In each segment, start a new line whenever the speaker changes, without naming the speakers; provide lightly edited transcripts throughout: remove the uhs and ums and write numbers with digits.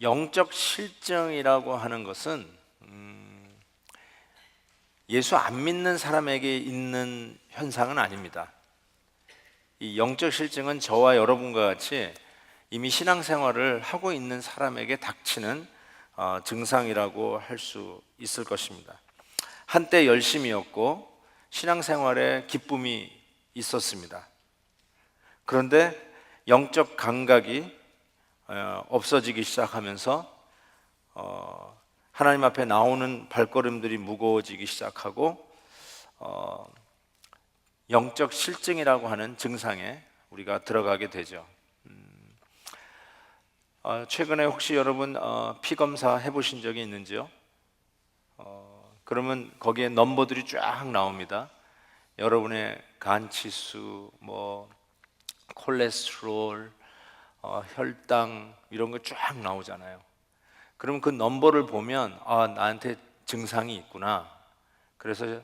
영적 실증이라고 하는 것은 예수 안 믿는 사람에게 있는 현상은 아닙니다. 이 영적 실증은 저와 여러분과 같이 이미 신앙생활을 하고 있는 사람에게 닥치는 증상이라고 할 수 있을 것입니다. 한때 열심이었고 신앙생활에 기쁨이 있었습니다. 그런데 영적 감각이 없어지기 시작하면서 하나님 앞에 나오는 발걸음들이 무거워지기 시작하고 영적 실증이라고 하는 증상에 우리가 들어가게 되죠. 최근에 혹시 여러분 피검사 해보신 적이 있는지요? 그러면 거기에 넘버들이 쫙 나옵니다. 여러분의 간 치수, 콜레스테롤, 혈당 이런 거 쫙 나오잖아요. 그러면 그 넘버를 보면 나한테 증상이 있구나. 그래서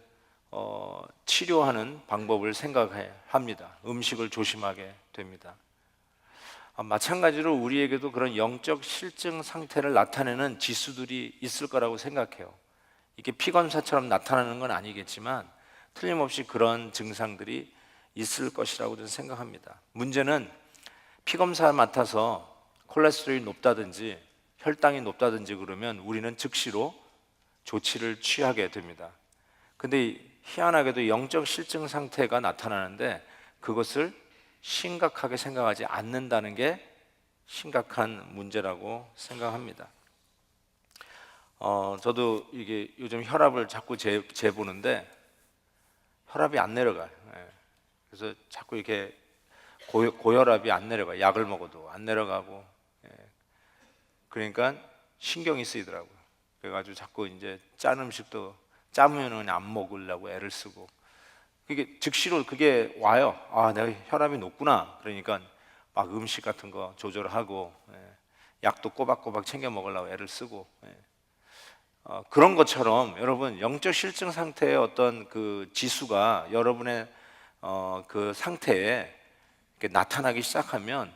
치료하는 방법을 생각해야 합니다. 음식을 조심하게 됩니다. 마찬가지로 우리에게도 그런 영적 실증 상태를 나타내는 지수들이 있을 거라고 생각해요. 이게 피검사처럼 나타나는 건 아니겠지만 틀림없이 그런 증상들이 있을 것이라고 저는 생각합니다. 문제는 피검사 맡아서 콜레스테롤이 높다든지 혈당이 높다든지 그러면 우리는 즉시로 조치를 취하게 됩니다. 근데 희한하게도 영적 실증 상태가 나타나는데 그것을 심각하게 생각하지 않는다는 게 심각한 문제라고 생각합니다. 저도 이게 요즘 혈압을 자꾸 재보는데 혈압이 안 내려가요. 그래서 자꾸 이렇게 고혈압이 안 내려가요. 약을 먹어도 안 내려가고. 그러니까 신경이 쓰이더라고요. 그래가지고 자꾸 이제 짠 음식도 짜면은 안 먹으려고 애를 쓰고. 그게 즉시로 그게 와요. 내가 혈압이 높구나. 그러니까 막 음식 같은 거 조절하고, 약도 꼬박꼬박 챙겨 먹으려고 애를 쓰고. 그런 것처럼 여러분 영적 실증 상태의 어떤 그 지수가 여러분의 그 상태에 이렇게 나타나기 시작하면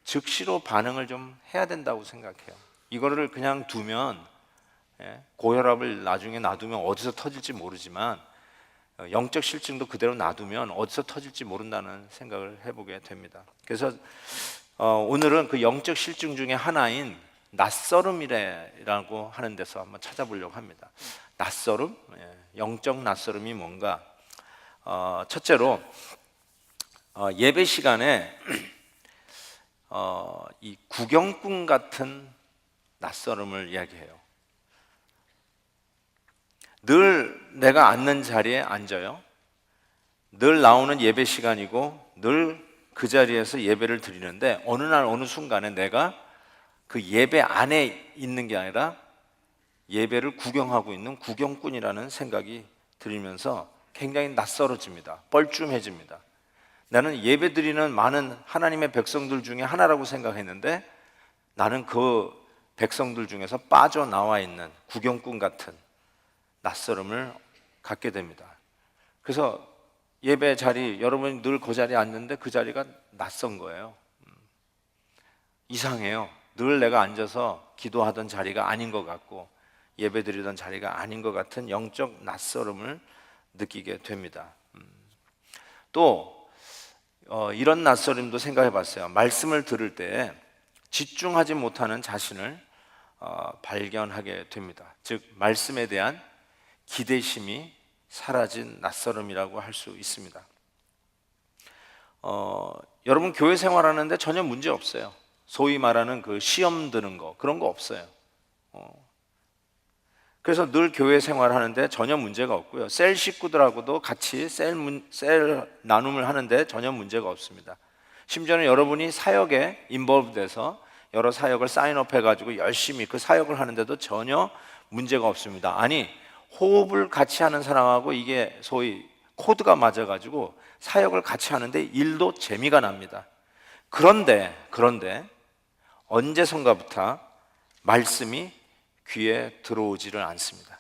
즉시로 반응을 좀 해야 된다고 생각해요. 이거를 그냥 두면 고혈압을 나중에 놔두면 어디서 터질지 모르지만 영적 실증도 그대로 놔두면 어디서 터질지 모른다는 생각을 해보게 됩니다. 그래서 오늘은 그 영적 실증 중에 하나인 낯설음이라고 하는 데서 한번 찾아보려고 합니다. 낯설음? 영적 낯설음이 뭔가? 첫째로 예배 시간에 이 구경꾼 같은 낯설음을 이야기해요. 늘 내가 앉는 자리에 앉아요. 늘 나오는 예배 시간이고 늘 그 자리에서 예배를 드리는데 어느 날 어느 순간에 내가 그 예배 안에 있는 게 아니라 예배를 구경하고 있는 구경꾼이라는 생각이 들면서 굉장히 낯설어집니다. 뻘쭘해집니다. 나는 예배 드리는 많은 하나님의 백성들 중에 하나라고 생각했는데 나는 그 백성들 중에서 빠져나와 있는 구경꾼 같은 낯설음을 갖게 됩니다. 그래서 예배 자리, 여러분이 늘 그 자리에 앉는데 그 자리가 낯선 거예요. 이상해요. 늘 내가 앉아서 기도하던 자리가 아닌 것 같고 예배 드리던 자리가 아닌 것 같은 영적 낯설음을 느끼게 됩니다. 또 이런 낯설음도 생각해 봤어요. 말씀을 들을 때 집중하지 못하는 자신을 발견하게 됩니다. 즉 말씀에 대한 기대심이 사라진 낯설음이라고 할 수 있습니다. 여러분 교회 생활하는데 전혀 문제 없어요. 소위 말하는 그 시험 드는 거 그런 거 없어요. 그래서 늘 교회 생활하는데 전혀 문제가 없고요. 셀 식구들하고도 같이 셀 나눔을 하는데 전혀 문제가 없습니다. 심지어는 여러분이 사역에 인볼브돼서 여러 사역을 사인업 해가지고 열심히 그 사역을 하는데도 전혀 문제가 없습니다. 아니 호흡을 같이 하는 사람하고 이게 소위 코드가 맞아가지고 사역을 같이 하는데 일도 재미가 납니다. 그런데 언제선가부터 말씀이 귀에 들어오지를 않습니다.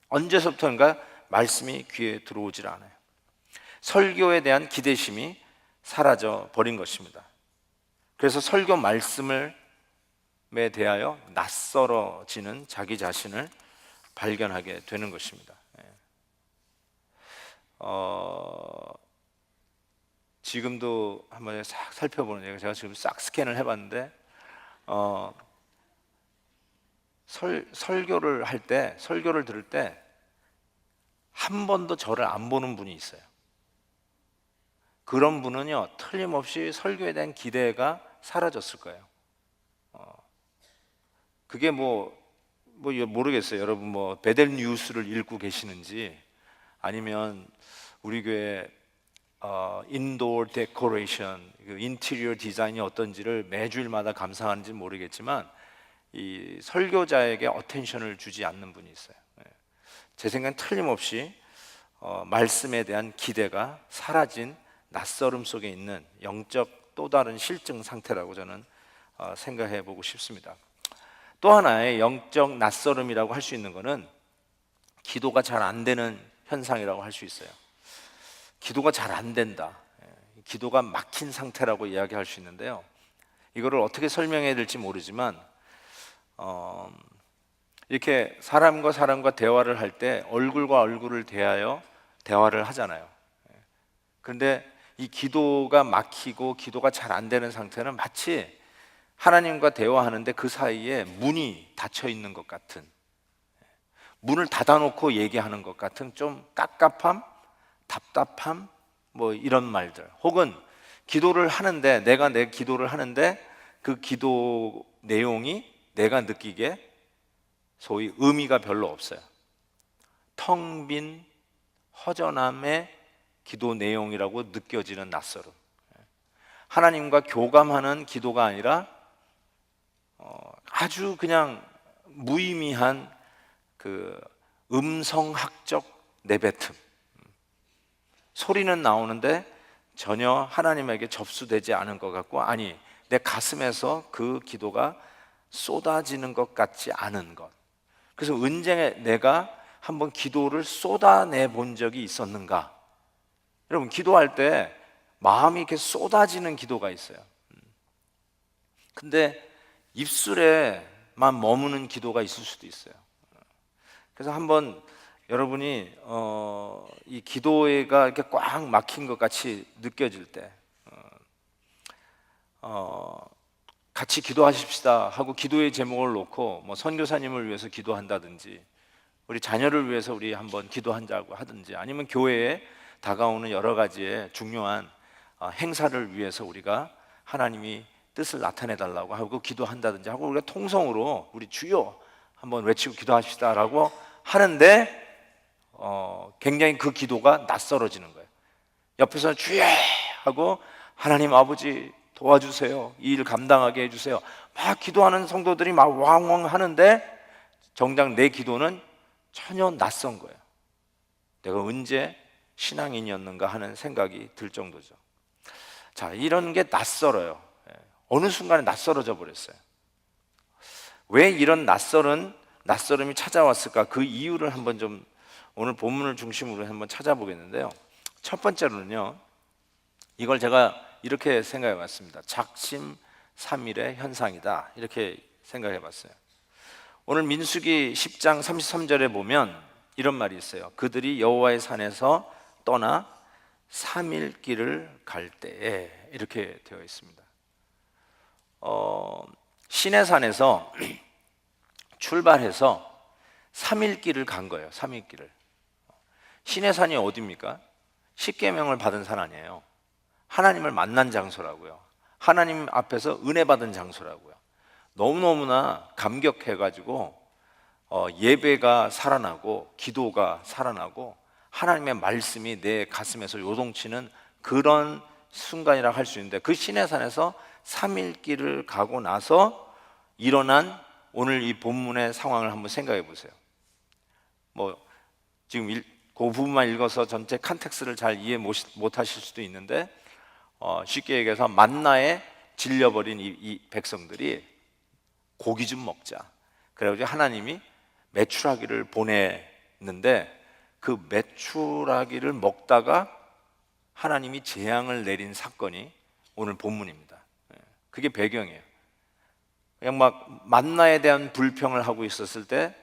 언제서부터인가 말씀이 귀에 들어오질 않아요. 설교에 대한 기대심이 사라져 버린 것입니다. 그래서 설교 말씀을 대하여 낯설어지는 자기 자신을 발견하게 되는 것입니다. 지금도 한번 싹 살펴보는, 제가 지금 싹 스캔을 해봤는데 설교를 할 때, 설교를 들을 때 한 번도 저를 안 보는 분이 있어요. 그런 분은요, 틀림없이 설교에 대한 기대가 사라졌을 거예요. 그게 모르겠어요. 여러분 베델 뉴스를 읽고 계시는지, 아니면 우리 교회 인도어 데코레이션, 인테리어 디자인이 어떤지를 매주일마다 감상하는지 모르겠지만, 이 설교자에게 어텐션을 주지 않는 분이 있어요. 제 생각엔 틀림없이 말씀에 대한 기대가 사라진 낯설음 속에 있는 영적 또 다른 실증 상태라고 저는 생각해 보고 싶습니다. 또 하나의 영적 낯설음이라고 할 수 있는 것은 기도가 잘 안 되는 현상이라고 할 수 있어요. 기도가 잘 안 된다, 기도가 막힌 상태라고 이야기할 수 있는데요, 이거를 어떻게 설명해야 될지 모르지만 이렇게 사람과 대화를 할 때 얼굴과 얼굴을 대하여 대화를 하잖아요. 그런데 이 기도가 막히고 기도가 잘 안 되는 상태는 마치 하나님과 대화하는데 그 사이에 문이 닫혀 있는 것 같은, 문을 닫아놓고 얘기하는 것 같은 좀 깝깝함, 답답함, 이런 말들, 혹은 기도를 하는데, 내가 내 기도를 하는데 그 기도 내용이 내가 느끼기에 소위 의미가 별로 없어요. 텅 빈 허전함의 기도 내용이라고 느껴지는 낯설음. 하나님과 교감하는 기도가 아니라 아주 그냥 무의미한 그 음성학적 내뱉음, 소리는 나오는데 전혀 하나님에게 접수되지 않은 것 같고, 아니, 내 가슴에서 그 기도가 쏟아지는 것 같지 않은 것. 그래서 언제 내가 한번 기도를 쏟아내 본 적이 있었는가? 여러분, 기도할 때 마음이 이렇게 쏟아지는 기도가 있어요. 근데 입술에만 머무는 기도가 있을 수도 있어요. 그래서 한번 여러분이 이 기도가 이렇게 꽉 막힌 것 같이 느껴질 때 같이 기도하십시다 하고 기도의 제목을 놓고 선교사님을 위해서 기도한다든지, 우리 자녀를 위해서 우리 한번 기도한다고 하든지, 아니면 교회에 다가오는 여러 가지의 중요한 행사를 위해서 우리가 하나님이 뜻을 나타내 달라고 하고 기도한다든지 하고, 우리가 통성으로 우리 주여 한번 외치고 기도합시다라고 하는데 굉장히 그 기도가 낯설어지는 거예요. 옆에서 주여 하고 하나님 아버지 도와주세요, 이 일 감당하게 해주세요, 막 기도하는 성도들이 막 왕왕 하는데 정작 내 기도는 전혀 낯선 거예요. 내가 언제 신앙인이었는가 하는 생각이 들 정도죠. 자, 이런 게 낯설어요. 어느 순간에 낯설어져 버렸어요. 왜 이런 낯설음이 찾아왔을까? 그 이유를 한번 좀 오늘 본문을 중심으로 한번 찾아보겠는데요, 첫 번째로는요, 이걸 제가 이렇게 생각해 봤습니다. 작심삼일의 현상이다, 이렇게 생각해 봤어요. 오늘 민수기 10장 33절에 보면 이런 말이 있어요. 그들이 여호와의 산에서 떠나 3일 길을 갈 때에, 이렇게 되어 있습니다. 시내산에서 출발해서 3일 길을 간 거예요. 3일 길을. 시내산이 어디입니까? 십계명을 받은 산 아니에요. 하나님을 만난 장소라고요. 하나님 앞에서 은혜 받은 장소라고요. 너무너무나 감격해가지고 예배가 살아나고 기도가 살아나고 하나님의 말씀이 내 가슴에서 요동치는 그런 순간이라 할 수 있는데, 그 시내산에서 3일 길을 가고 나서 일어난 오늘 이 본문의 상황을 한번 생각해 보세요. 지금 그 부분만 읽어서 전체 컨텍스트를 잘 이해 못 하실 수도 있는데, 쉽게 얘기해서 만나에 질려버린 이 백성들이 고기 좀 먹자, 그래가지고 하나님이 메추라기를 보냈는데, 그 메추라기를 먹다가 하나님이 재앙을 내린 사건이 오늘 본문입니다. 그게 배경이에요. 그냥 막 만나에 대한 불평을 하고 있었을 때,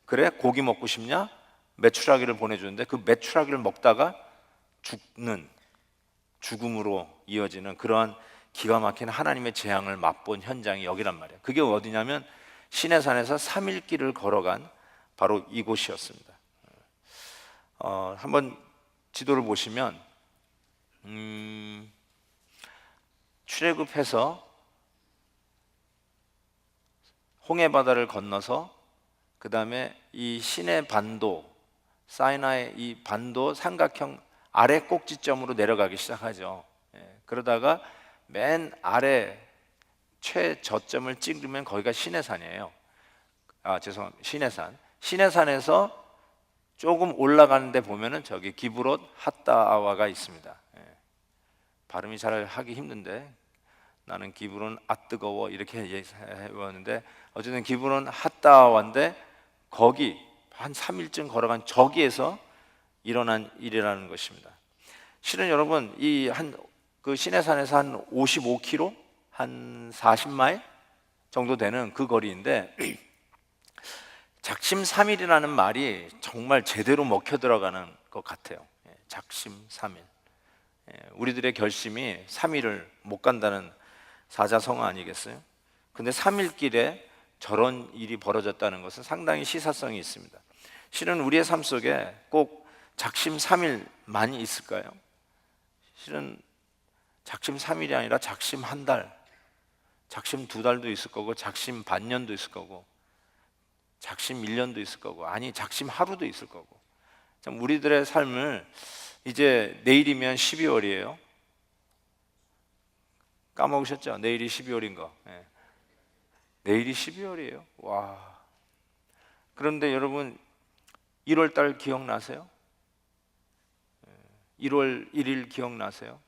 그래 고기 먹고 싶냐? 메추라기를 보내주는데 그 메추라기를 먹다가 죽음으로 이어지는 그러한 기가 막힌 하나님의 재앙을 맛본 현장이 여기란 말이에요. 그게 어디냐면 시내산에서 3일 길을 걸어간 바로 이곳이었습니다. 한번 지도를 보시면 출애굽해서 홍해 바다를 건너서 그 다음에 이 시내 반도, 사이나의 이 반도 삼각형 아래 꼭지점으로 내려가기 시작하죠. 그러다가 맨 아래 최저점을 찍으면 거기가 시내산이에요. 죄송합니다. 시내산에서 조금 올라가는데 보면은 저기 기브롯 핫다아와가 있습니다. 발음이 잘 하기 힘든데 나는 기브론 뜨거워 이렇게 해봤는데, 어쨌든 기브론 핫다아와인데 거기 한 3일쯤 걸어간 저기에서 일어난 일이라는 것입니다. 실은 여러분 그 시내산에서 한 55km, 한 40마일 정도 되는 그 거리인데 작심 3일이라는 말이 정말 제대로 먹혀 들어가는 것 같아요. 작심 3일. 우리들의 결심이 3일을 못 간다는 사자성어 아니겠어요? 근데 3일 길에 저런 일이 벌어졌다는 것은 상당히 시사성이 있습니다. 실은 우리의 삶 속에 꼭 작심 3일만이 있을까요? 실은 작심 3일이 아니라 작심 한 달, 작심 2달도 있을 거고, 작심 반년도 있을 거고, 작심 1년도 있을 거고, 아니 작심 하루도 있을 거고. 참 우리들의 삶을 이제 내일이면 12월이에요. 까먹으셨죠? 내일이 12월인 거. 내일이 12월이에요. 와. 그런데 여러분 1월 달 기억나세요? 1월 1일 기억나세요?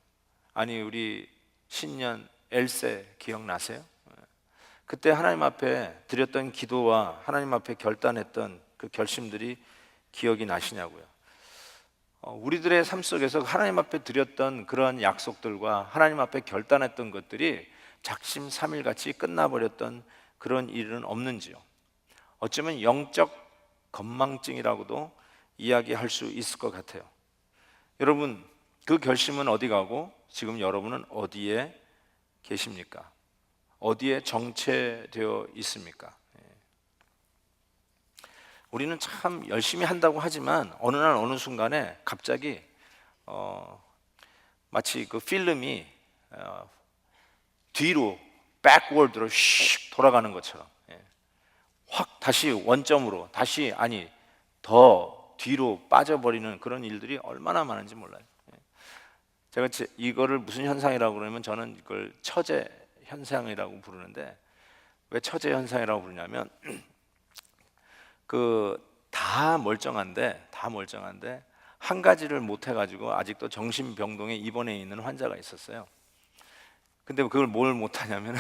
아니 우리 신년 엘세 기억나세요? 그때 하나님 앞에 드렸던 기도와 하나님 앞에 결단했던 그 결심들이 기억이 나시냐고요. 우리들의 삶 속에서 하나님 앞에 드렸던 그러한 약속들과 하나님 앞에 결단했던 것들이 작심 3일 같이 끝나버렸던 그런 일은 없는지요? 어쩌면 영적 건망증이라고도 이야기할 수 있을 것 같아요. 여러분, 그 결심은 어디 가고 지금 여러분은 어디에 계십니까? 어디에 정체되어 있습니까? 우리는 참 열심히 한다고 하지만 어느 날 어느 순간에 갑자기 마치 그 필름이 뒤로 백워드로 슉 돌아가는 것처럼 확 다시 원점으로 더 뒤로 빠져버리는 그런 일들이 얼마나 많은지 몰라요. 제가 이거를 무슨 현상이라고 그러면 저는 이걸 처제 현상이라고 부르는데, 왜 처제 현상이라고 부르냐면 다 멀쩡한데 한 가지를 못 해가지고 아직도 정신병동에 입원해 있는 환자가 있었어요. 근데 그걸 뭘 못하냐면은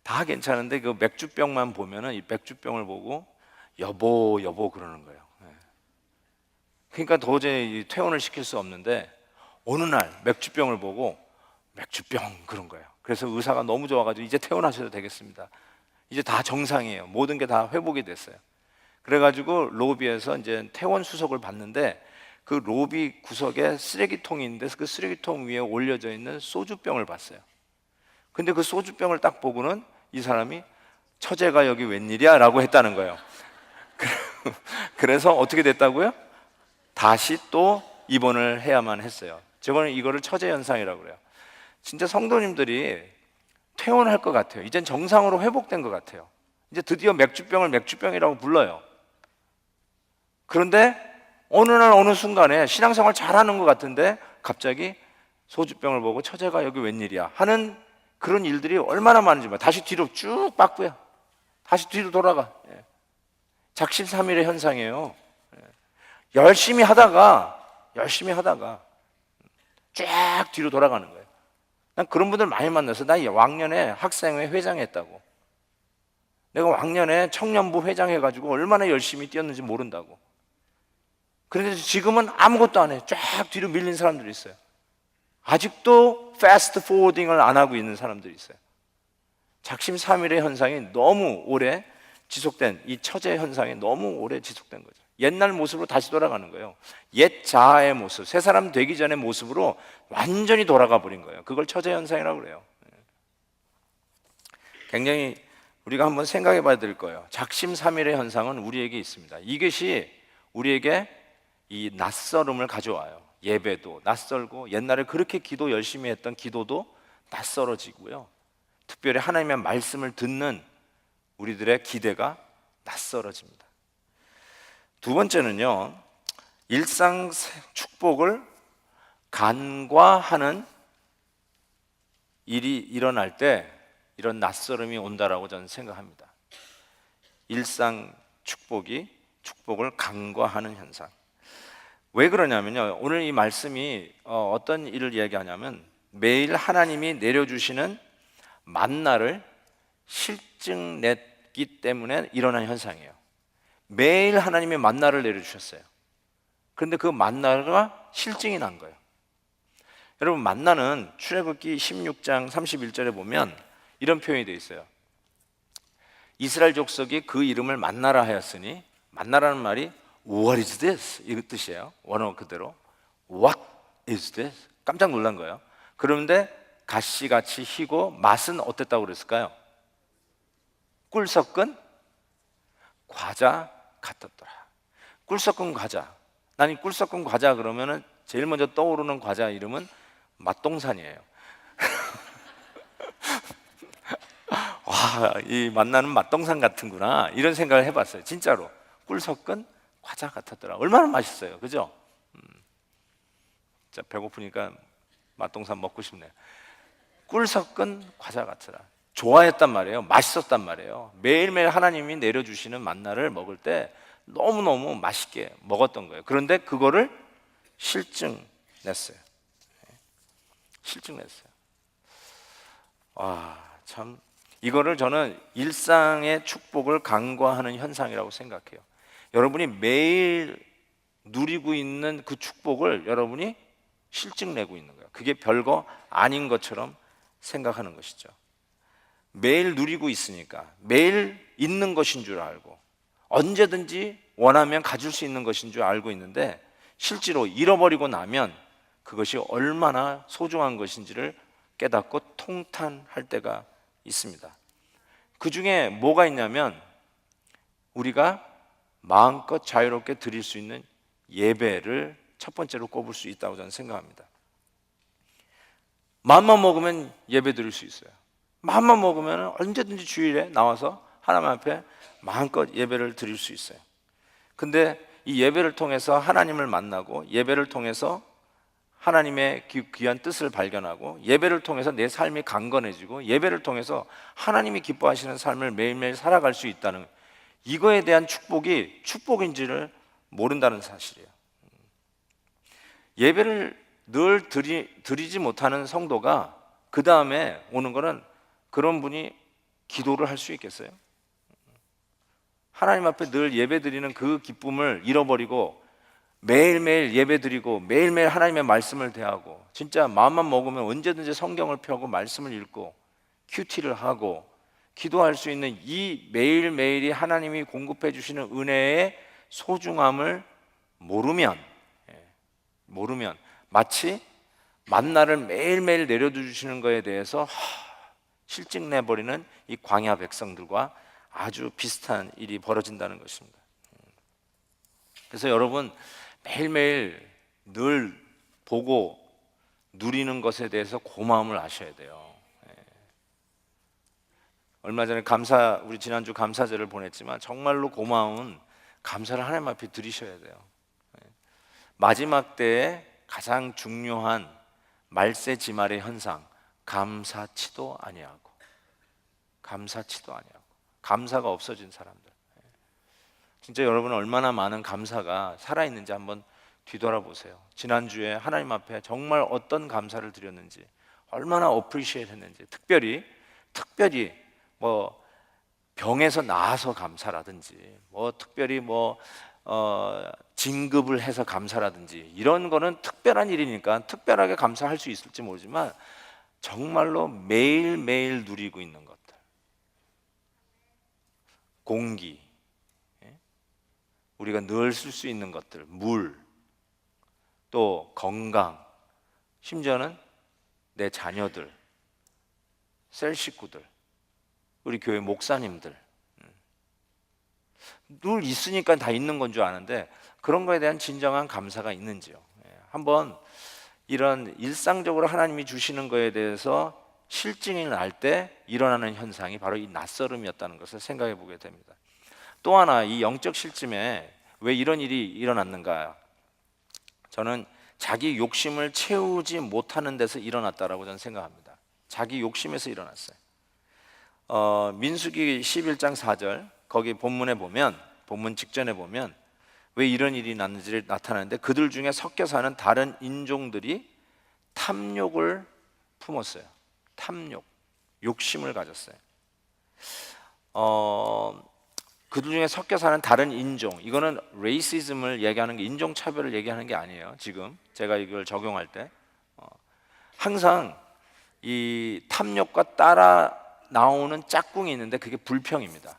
다 괜찮은데 그 맥주병만 보면은 이 맥주병을 보고 여보 그러는 거예요. 그러니까 도저히 퇴원을 시킬 수 없는데 어느 날 맥주병을 보고 맥주병 그런 거예요. 그래서 의사가 너무 좋아가지고 이제 퇴원하셔도 되겠습니다. 이제 다 정상이에요. 모든 게 다 회복이 됐어요. 그래가지고 로비에서 이제 퇴원 수속을 받는데 그 로비 구석에 쓰레기통이 있는데 그 쓰레기통 위에 올려져 있는 소주병을 봤어요. 근데 그 소주병을 딱 보고는 이 사람이 처제가 여기 웬일이야? 라고 했다는 거예요. 그래서 어떻게 됐다고요? 다시 또 입원을 해야만 했어요. 저는 이거를 처제 현상이라고 그래요. 진짜 성도님들이 퇴원할 것 같아요. 이젠 정상으로 회복된 것 같아요. 이제 드디어 맥주병을 맥주병이라고 불러요. 그런데 어느 날 어느 순간에 신앙생활 잘하는 것 같은데 갑자기 소주병을 보고 처제가 여기 웬일이야 하는 그런 일들이 얼마나 많은지 몰라요. 다시 뒤로 쭉 빠꾸야. 다시 뒤로 돌아가. 작심삼일의 현상이에요. 열심히 하다가 쫙 뒤로 돌아가는 거예요. 난 그런 분들 많이 만나서, 나 왕년에 학생회 회장했다고, 내가 왕년에 청년부 회장해가지고 얼마나 열심히 뛰었는지 모른다고. 그런데 지금은 아무것도 안 해. 쫙 뒤로 밀린 사람들이 있어요. 아직도 패스트 포워딩을 안 하고 있는 사람들이 있어요. 작심삼일의 현상이 너무 오래 지속된, 이 처제 현상이 너무 오래 지속된 거죠. 옛날 모습으로 다시 돌아가는 거예요. 옛 자아의 모습, 새 사람 되기 전의 모습으로 완전히 돌아가 버린 거예요. 그걸 처제 현상이라고 그래요. 굉장히 우리가 한번 생각해 봐야 될 거예요. 작심삼일의 현상은 우리에게 있습니다. 이것이 우리에게 이 낯설음을 가져와요. 예배도 낯설고, 옛날에 그렇게 기도 열심히 했던 기도도 낯설어지고요. 특별히 하나님의 말씀을 듣는 우리들의 기대가 낯설어집니다. 두 번째는요, 일상 축복을 간과하는 일이 일어날 때 이런 낯설음이 온다라고 저는 생각합니다. 일상 축복을 간과하는 현상. 왜 그러냐면요, 오늘 이 말씀이 어떤 일을 이야기하냐면 매일 하나님이 내려주시는 만나를 실증냈기 때문에 일어난 현상이에요. 매일 하나님이 만나를 내려주셨어요. 그런데 그 만나가 실증이 난 거예요. 여러분, 만나는 출애굽기 16장 31절에 보면 이런 표현이 되어 있어요. 이스라엘 족속이 그 이름을 만나라 하였으니, 만나라는 말이 What is this? 이 뜻이에요. 원어 그대로 What is this? 깜짝 놀란 거예요. 그런데 가시같이 희고 맛은 어땠다고 그랬을까요? 꿀 섞은 과자 같았더라. 꿀 섞은 과자. 난 이 꿀 섞은 과자 그러면은 제일 먼저 떠오르는 과자 이름은 맛동산이에요. 와, 이 만나는 맛동산 같은구나, 이런 생각을 해봤어요. 진짜로 꿀 섞은 과자 같았더라. 얼마나 맛있어요, 그죠? 진짜 배고프니까 맛동산 먹고 싶네요. 꿀 섞은 과자 같더라. 좋아했단 말이에요. 맛있었단 말이에요. 매일매일 하나님이 내려주시는 만나를 먹을 때 너무너무 맛있게 먹었던 거예요. 그런데 그거를 실증냈어요. 실증냈어요. 와, 참, 이거를 저는 일상의 축복을 간과하는 현상이라고 생각해요. 여러분이 매일 누리고 있는 그 축복을 여러분이 실증내고 있는 거예요. 그게 별거 아닌 것처럼 생각하는 것이죠. 매일 누리고 있으니까, 매일 있는 것인 줄 알고, 언제든지 원하면 가질 수 있는 것인 줄 알고 있는데, 실제로 잃어버리고 나면 그것이 얼마나 소중한 것인지를 깨닫고 통탄할 때가 있습니다. 그 중에 뭐가 있냐면, 우리가 마음껏 자유롭게 드릴 수 있는 예배를 첫 번째로 꼽을 수 있다고 저는 생각합니다. 마음만 먹으면 예배 드릴 수 있어요. 마음만 먹으면 언제든지 주일에 나와서 하나님 앞에 마음껏 예배를 드릴 수 있어요. 근데 이 예배를 통해서 하나님을 만나고, 예배를 통해서 하나님의 귀한 뜻을 발견하고, 예배를 통해서 내 삶이 강건해지고, 예배를 통해서 하나님이 기뻐하시는 삶을 매일매일 살아갈 수 있다는, 이거에 대한 축복이 축복인지를 모른다는 사실이에요. 예배를 늘 드리지 못하는 성도가 그 다음에 오는 거는, 그런 분이 기도를 할 수 있겠어요? 하나님 앞에 늘 예배 드리는 그 기쁨을 잃어버리고 매일매일 예배 드리고 매일매일 하나님의 말씀을 대하고, 진짜 마음만 먹으면 언제든지 성경을 펴고 말씀을 읽고 큐티를 하고 기도할 수 있는 이 매일매일이 하나님이 공급해 주시는 은혜의 소중함을 모르면 마치 만나를 매일매일 내려주시는 것에 대해서 실증내버리는 이 광야 백성들과 아주 비슷한 일이 벌어진다는 것입니다. 그래서 여러분, 매일매일 늘 보고 누리는 것에 대해서 고마움을 아셔야 돼요. 얼마 전에 우리 지난주 감사제를 보냈지만 정말로 고마운 감사를 하나님 앞에 드리셔야 돼요. 마지막 때에 가장 중요한 말세지말의 현상, 감사치도 아니하고 감사가 없어진 사람들. 진짜 여러분은 얼마나 많은 감사가 살아있는지 한번 뒤돌아보세요. 지난주에 하나님 앞에 정말 어떤 감사를 드렸는지, 얼마나 어프리시에이트 했는지, 특별히 뭐 병에서 나아서 감사라든지, 뭐 특별히 진급을 해서 감사라든지, 이런 거는 특별한 일이니까 특별하게 감사할 수 있을지 모르지만 정말로 매일매일 누리고 있는 것들, 공기, 우리가 늘 쓸 수 있는 것들, 물, 또 건강, 심지어는 내 자녀들, 셀 식구들, 우리 교회 목사님들, 늘 있으니까 다 있는 건 줄 아는데 그런 거에 대한 진정한 감사가 있는지요? 한번 이런 일상적으로 하나님이 주시는 거에 대해서 실증이 날 때 일어나는 현상이 바로 이 낯설음이었다는 것을 생각해 보게 됩니다. 또 하나, 이 영적 실증에 왜 이런 일이 일어났는가? 저는 자기 욕심을 채우지 못하는 데서 일어났다라고 저는 생각합니다. 자기 욕심에서 일어났어요. 민수기 11장 4절 거기 본문에 보면, 본문 직전에 보면 왜 이런 일이 났는지를 나타나는데, 그들 중에 섞여 사는 다른 인종들이 탐욕을 품었어요. 탐욕, 욕심을 가졌어요. 그들 중에 섞여 사는 다른 인종, 이거는 레이시즘을 얘기하는 게, 인종 차별을 얘기하는 게 아니에요. 지금 제가 이걸 적용할 때 항상 이 탐욕과 따라 나오는 짝꿍이 있는데 그게 불평입니다.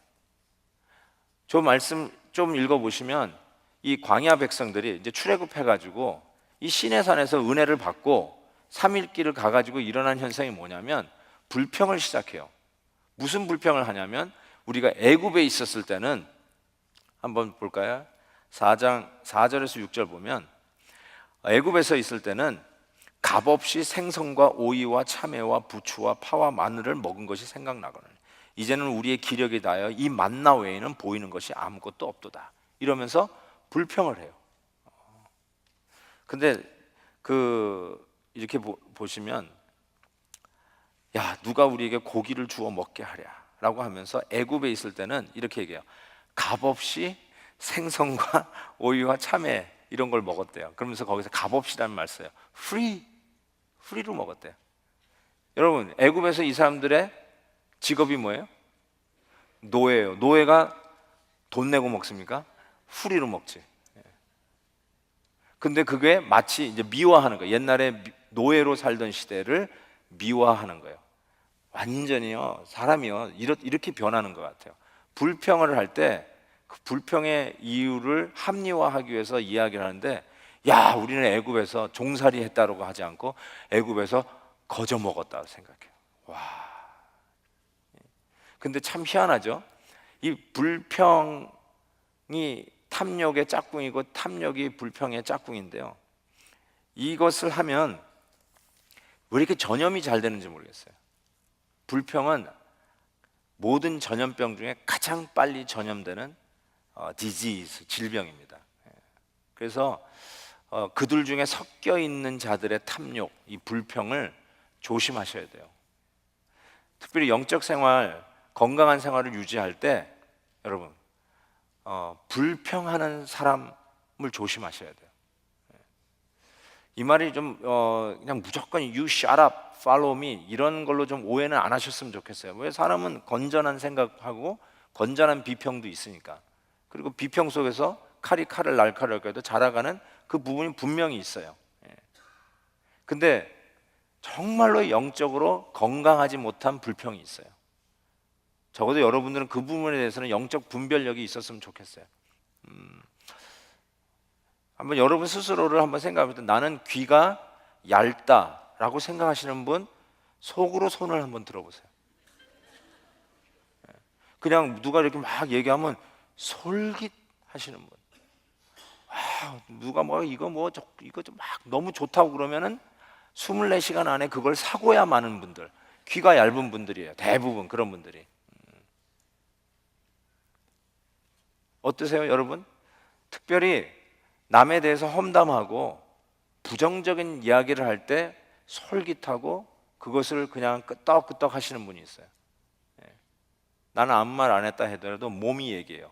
저 말씀 좀 읽어보시면 이 광야 백성들이 이제 출애굽해가지고 이 시내산에서 은혜를 받고 3일 길을 가가지고 일어난 현상이 뭐냐면 불평을 시작해요. 무슨 불평을 하냐면, 우리가 애굽에 있었을 때는, 한번 볼까요? 4장 4절에서 6절 보면, 애굽에서 있을 때는 값없이 생선과 오이와 참외와 부추와 파와 마늘을 먹은 것이 생각나거늘 이제는 우리의 기력이 다하여 이 만나 외에는 보이는 것이 아무것도 없도다, 이러면서 불평을 해요. 근데 이렇게 보시면, 야, 누가 우리에게 고기를 주워 먹게 하랴 라고 하면서 애굽에 있을 때는 이렇게 얘기해요. 값없이 생선과 오이와 참외 이런 걸 먹었대요. 그러면서 거기서 값없이라는 말 써요. 프리로 먹었대요. 여러분, 애굽에서 이 사람들의 직업이 뭐예요? 노예예요. 노예가 돈 내고 먹습니까? 프리로 먹지. 근데 그게 마치 이제 미화하는 거예요. 옛날에 노예로 살던 시대를 미화하는 거예요. 완전히요, 사람이요 이렇게 변하는 것 같아요. 불평을 할 때 그 불평의 이유를 합리화하기 위해서 이야기를 하는데, 야, 우리는 애굽에서 종살이 했다라고 하지 않고 애굽에서 거저 먹었다고 생각해요. 와. 근데 참 희한하죠. 이 불평이 탐욕의 짝꿍이고 탐욕이 불평의 짝꿍인데요, 이것을 하면 왜 이렇게 전염이 잘 되는지 모르겠어요. 불평은 모든 전염병 중에 가장 빨리 전염되는 disease, 질병입니다. 그래서 그들 중에 섞여 있는 자들의 탐욕, 이 불평을 조심하셔야 돼요. 특별히 영적 생활, 건강한 생활을 유지할 때 여러분, 불평하는 사람을 조심하셔야 돼요. 이 말이 좀 그냥 무조건 you shut up, follow me 이런 걸로 좀 오해는 안 하셨으면 좋겠어요. 왜? 사람은 건전한 생각하고 건전한 비평도 있으니까. 그리고 비평 속에서 칼이 칼을 날카롭게도 자라가는 그 부분이 분명히 있어요. 근데 정말로 영적으로 건강하지 못한 불평이 있어요. 적어도 여러분들은 그 부분에 대해서는 영적 분별력이 있었으면 좋겠어요. 한번 여러분 스스로를 한번 생각해볼 때, 나는 귀가 얇다라고 생각하시는 분 속으로 손을 한번 들어보세요. 그냥 누가 이렇게 막 얘기하면 솔깃하시는 분, 누가 이거 좀 막 너무 좋다고 그러면은 24시간 안에 그걸 사고야 마는 분들, 귀가 얇은 분들이에요. 대부분 그런 분들이. 어떠세요, 여러분? 특별히 남에 대해서 험담하고 부정적인 이야기를 할 때 솔깃하고 그것을 그냥 끄떡끄떡 하시는 분이 있어요. 나는 아무 말 안 했다 하더라도 몸이 얘기해요.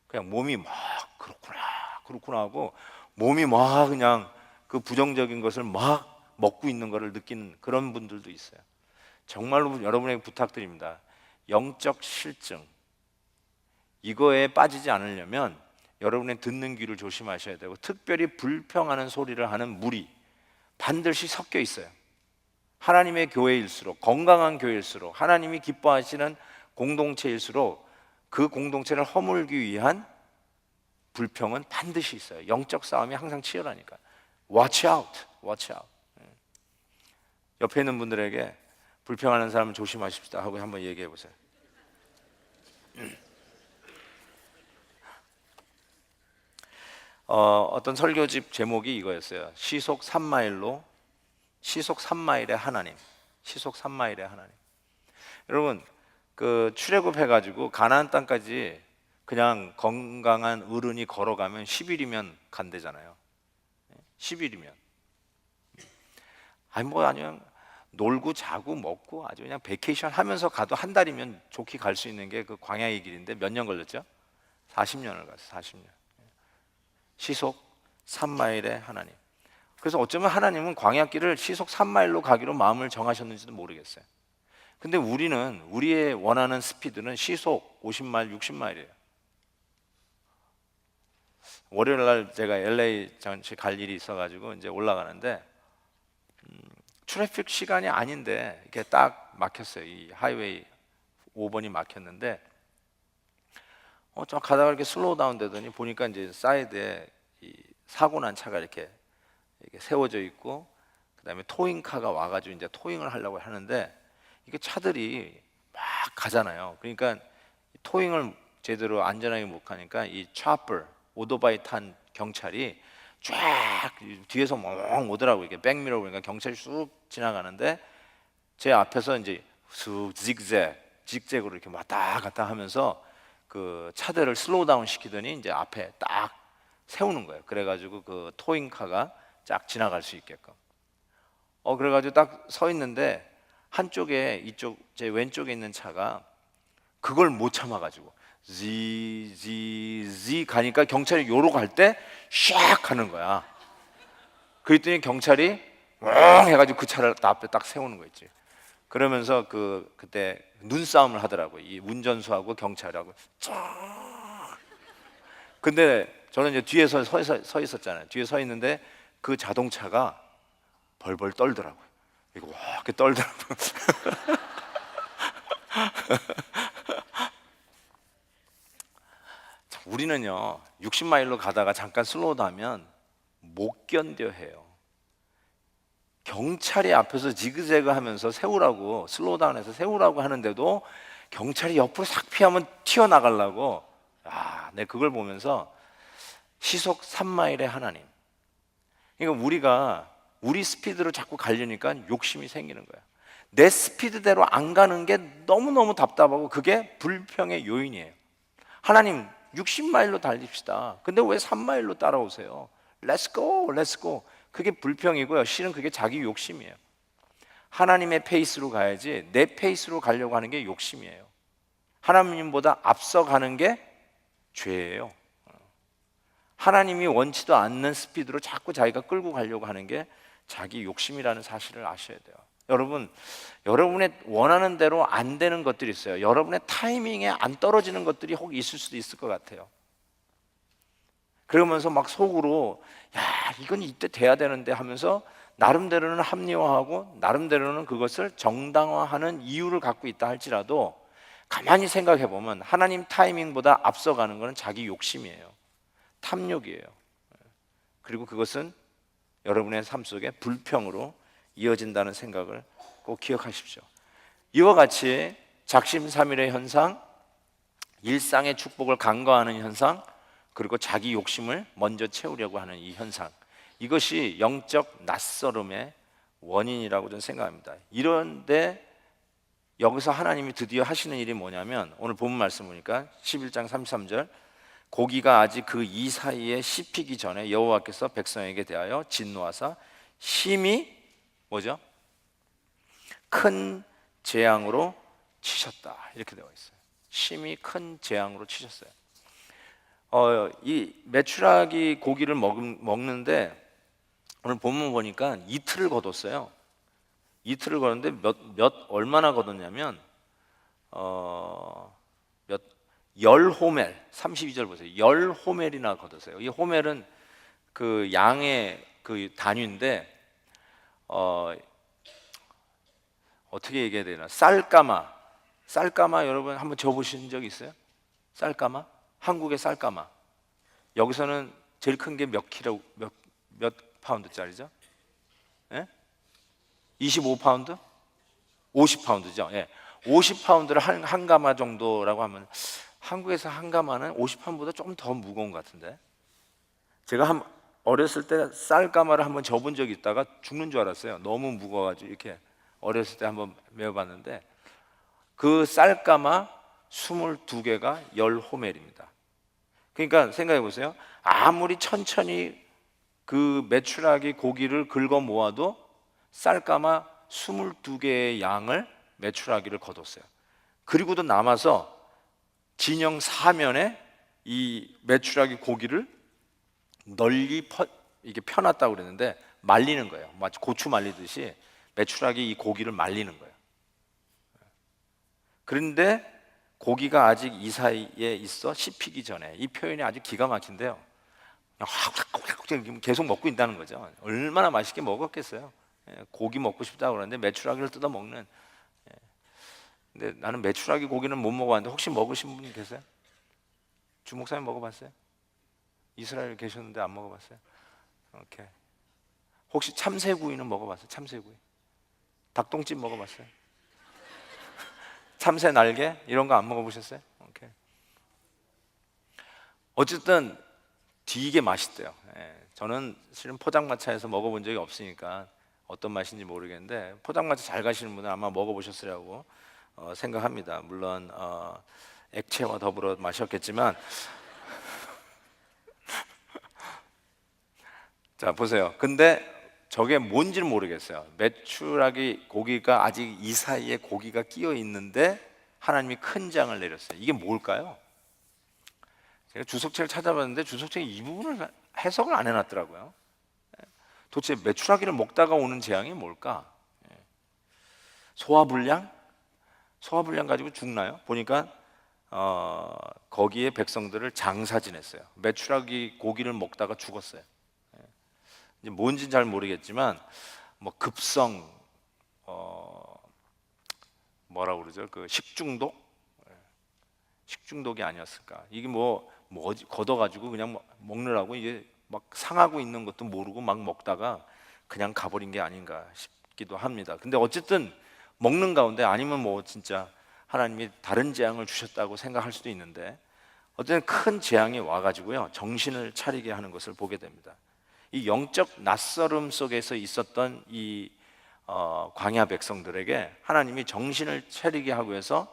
그냥 몸이 막 그렇구나 하고, 몸이 막 그냥 그 부정적인 것을 막 먹고 있는 것을 느끼는 그런 분들도 있어요. 정말로 여러분에게 부탁드립니다. 영적 실증, 이거에 빠지지 않으려면 여러분의 듣는 귀를 조심하셔야 되고, 특별히 불평하는 소리를 하는 무리 반드시 섞여 있어요. 하나님의 교회일수록, 건강한 교회일수록, 하나님이 기뻐하시는 공동체일수록 그 공동체를 허물기 위한 불평은 반드시 있어요. 영적 싸움이 항상 치열하니까. Watch out, watch out. 옆에 있는 분들에게 불평하는 사람은 조심하십시다 하고 한번 얘기해 보세요. 어떤 설교집 제목이 이거였어요. 시속 3마일의 하나님. 시속 3마일의 하나님. 여러분, 그 출애굽 해가지고 가나안 땅까지 그냥 건강한 어른이 걸어가면 10일이면 간대잖아요. 10일이면. 아니 뭐 아니면 놀고 자고 먹고 아주 그냥 베케이션 하면서 가도 한 달이면 좋게 갈 수 있는 게 그 광야의 길인데 몇 년 걸렸죠? 40년을 갔어요. 40년. 시속 3마일의 하나님. 그래서 어쩌면 하나님은 광야길을 시속 3마일로 가기로 마음을 정하셨는지도 모르겠어요. 근데 우리는 우리의 원하는 스피드는 시속 50마일, 60마일이에요. 월요일 날 제가 LA 잠시 갈 일이 있어가지고 이제 올라가는데 트래픽 시간이 아닌데 이렇게 딱 막혔어요. 이 하이웨이 5번이 막혔는데 좀 가다가 이렇게 슬로우 다운 되더니 보니까 이제 사이드에 이 사고 난 차가 이렇게 세워져 있고 그다음에 토잉카가 와가지고 이제 토잉을 하려고 하는데 이게 차들이 막 가잖아요. 그러니까 토잉을 제대로 안전하게 못 가니까 이 차퍼 오토바이 탄 경찰이 쫙 뒤에서 멍 오더라고. 이게 백미러 보니까 경찰이 쑥 지나가는데 제 앞에서 이제 쑥 직잭으로 이렇게 왔다 갔다 하면서 그 차들을 슬로우 다운 시키더니 이제 앞에 딱 세우는 거예요. 그래가지고 그 토잉카가 쫙 지나갈 수 있게끔. 그래가지고 딱 서 있는데 한쪽에 이쪽 제 왼쪽에 있는 차가 그걸 못 참아가지고 지 가니까 경찰이 요로 갈 때 샥 하는 거야. 그랬더니 경찰이 멍 해가지고 그 차를 앞에 딱 세우는 거 있지. 그러면서 그때 눈싸움을 하더라고. 이 운전수하고 경찰하고. 근데 저는 이제 뒤에 서 있었잖아요. 뒤에 서 있는데 그 자동차가 벌벌 떨더라고요. 이거 와, 이렇게 떨더라고요. 우리는요 60마일로 가다가 잠깐 슬로우 하면 못 견뎌 해요. 경찰이 앞에서 지그재그 하면서 세우라고 슬로우 다운해서 세우라고 하는데도 경찰이 옆으로 싹 피하면 튀어나가려고. 내 그걸 보면서 시속 3마일의 하나님. 그러니까 우리가 우리 스피드로 자꾸 가려니까 욕심이 생기는 거야. 내 스피드대로 안 가는 게 너무너무 답답하고 그게 불평의 요인이에요. 하나님 60마일로 달립시다. 근데 왜 3마일로 따라오세요? Let's go, let's go. 그게 불평이고요. 실은 그게 자기 욕심이에요. 하나님의 페이스로 가야지 내 페이스로 가려고 하는 게 욕심이에요. 하나님보다 앞서가는 게 죄예요. 하나님이 원치도 않는 스피드로 자꾸 자기가 끌고 가려고 하는 게 자기 욕심이라는 사실을 아셔야 돼요. 여러분, 여러분의 원하는 대로 안 되는 것들이 있어요. 여러분의 타이밍에 안 떨어지는 것들이 혹 있을 수도 있을 것 같아요. 그러면서 막 속으로 이건 이때 돼야 되는데 하면서 나름대로는 합리화하고 나름대로는 그것을 정당화하는 이유를 갖고 있다 할지라도 가만히 생각해 보면 하나님 타이밍보다 앞서가는 것은 자기 욕심이에요. 탐욕이에요. 그리고 그것은 여러분의 삶 속에 불평으로 이어진다는 생각을 꼭 기억하십시오. 이와 같이 작심삼일의 현상, 일상의 축복을 간과하는 현상, 그리고 자기 욕심을 먼저 채우려고 하는 이 현상, 이것이 영적 낯설음의 원인이라고 저는 생각합니다. 이런데 여기서 하나님이 드디어 하시는 일이 뭐냐면 오늘 본문 말씀 보니까 11장 33절 고기가 아직 그 이 사이에 씹히기 전에 여호와께서 백성에게 대하여 진노하사 심히 뭐죠? 큰 재앙으로 치셨다. 이렇게 되어 있어요. 심히 큰 재앙으로 치셨어요. 이 메추라기 고기를 먹는데 오늘 본문 보니까 이틀을 거뒀어요. 이틀을 거뒀는데 얼마나 거뒀냐면 열 호멜, 32절 보세요. 열 호멜이나 거뒀어요. 이 호멜은 그 양의 그 단위인데 어떻게 얘기해야 되나? 쌀까마 여러분 한번 져보신 적 있어요? 쌀까마? 한국의 쌀까마. 여기서는 제일 큰 게 몇 파운드짜리죠? 예? 25파운드? 50파운드죠. 예. 50파운드를 한 가마 정도라고 하면 한국에서 한 가마는 50파운드보다 조금 더 무거운 것 같은데. 제가 어렸을 때 쌀가마를 한번 접은 적이 있다가 죽는 줄 알았어요. 너무 무거워가지고 이렇게 어렸을 때 한번 메어봤는데 그 쌀가마 22개가 10호멜입니다. 그러니까 생각해 보세요. 아무리 천천히 그 메추라기 고기를 긁어 모아도 쌀가마 22개의 양을 메추라기를 거뒀어요. 그리고도 남아서 진영 사면에 이 메추라기 고기를 널리 이게 펴놨다고 그랬는데 말리는 거예요. 마치 고추 말리듯이 메추라기 이 고기를 말리는 거예요. 그런데 고기가 아직 이 사이에 있어 씹히기 전에, 이 표현이 아주 기가 막힌데요. 계속 먹고 있다는 거죠. 얼마나 맛있게 먹었겠어요. 고기 먹고 싶다고 그러는데 메추라기를 뜯어 먹는. 근데 나는 메추라기 고기는 못 먹어봤는데 혹시 먹으신 분 계세요? 주 목사님 먹어봤어요? 이스라엘 계셨는데 안 먹어봤어요? 오케이. 혹시 참새구이는 먹어봤어요? 참새구이. 닭똥집 먹어봤어요? 참새 날개 이런 거 안 먹어보셨어요? 오케이. 어쨌든 되게 맛있대요. 저는 실은 포장마차에서 먹어본 적이 없으니까 어떤 맛인지 모르겠는데 포장마차 잘 가시는 분은 아마 먹어보셨으리라고 생각합니다. 물론 액체와 더불어 마셨겠지만 자 보세요. 근데 저게 뭔지는 모르겠어요. 메추라기 고기가 아직 이 사이에 고기가 끼어 있는데 하나님이 큰 장을 내렸어요. 이게 뭘까요? 제가 주석책을 찾아봤는데 주석책에 이 부분을 해석을 안 해놨더라고요. 도대체 메추라기를 먹다가 오는 재앙이 뭘까? 소화불량? 소화불량 가지고 죽나요? 보니까 거기에 백성들을 장사 지냈어요. 메추라기 고기를 먹다가 죽었어요. 이제 뭔지는 잘 모르겠지만 뭐 급성 뭐라고 그러죠? 그 식중독이 아니었을까? 이게 뭐 걷어가지고 그냥 먹느라고 이게 막 상하고 있는 것도 모르고 막 먹다가 그냥 가버린 게 아닌가 싶기도 합니다. 근데 어쨌든 먹는 가운데 아니면 뭐 진짜 하나님이 다른 재앙을 주셨다고 생각할 수도 있는데 어쨌든 큰 재앙이 와가지고요 정신을 차리게 하는 것을 보게 됩니다. 이 영적 낯설음 속에서 있었던 이 광야 백성들에게 하나님이 정신을 차리게 하기 위해서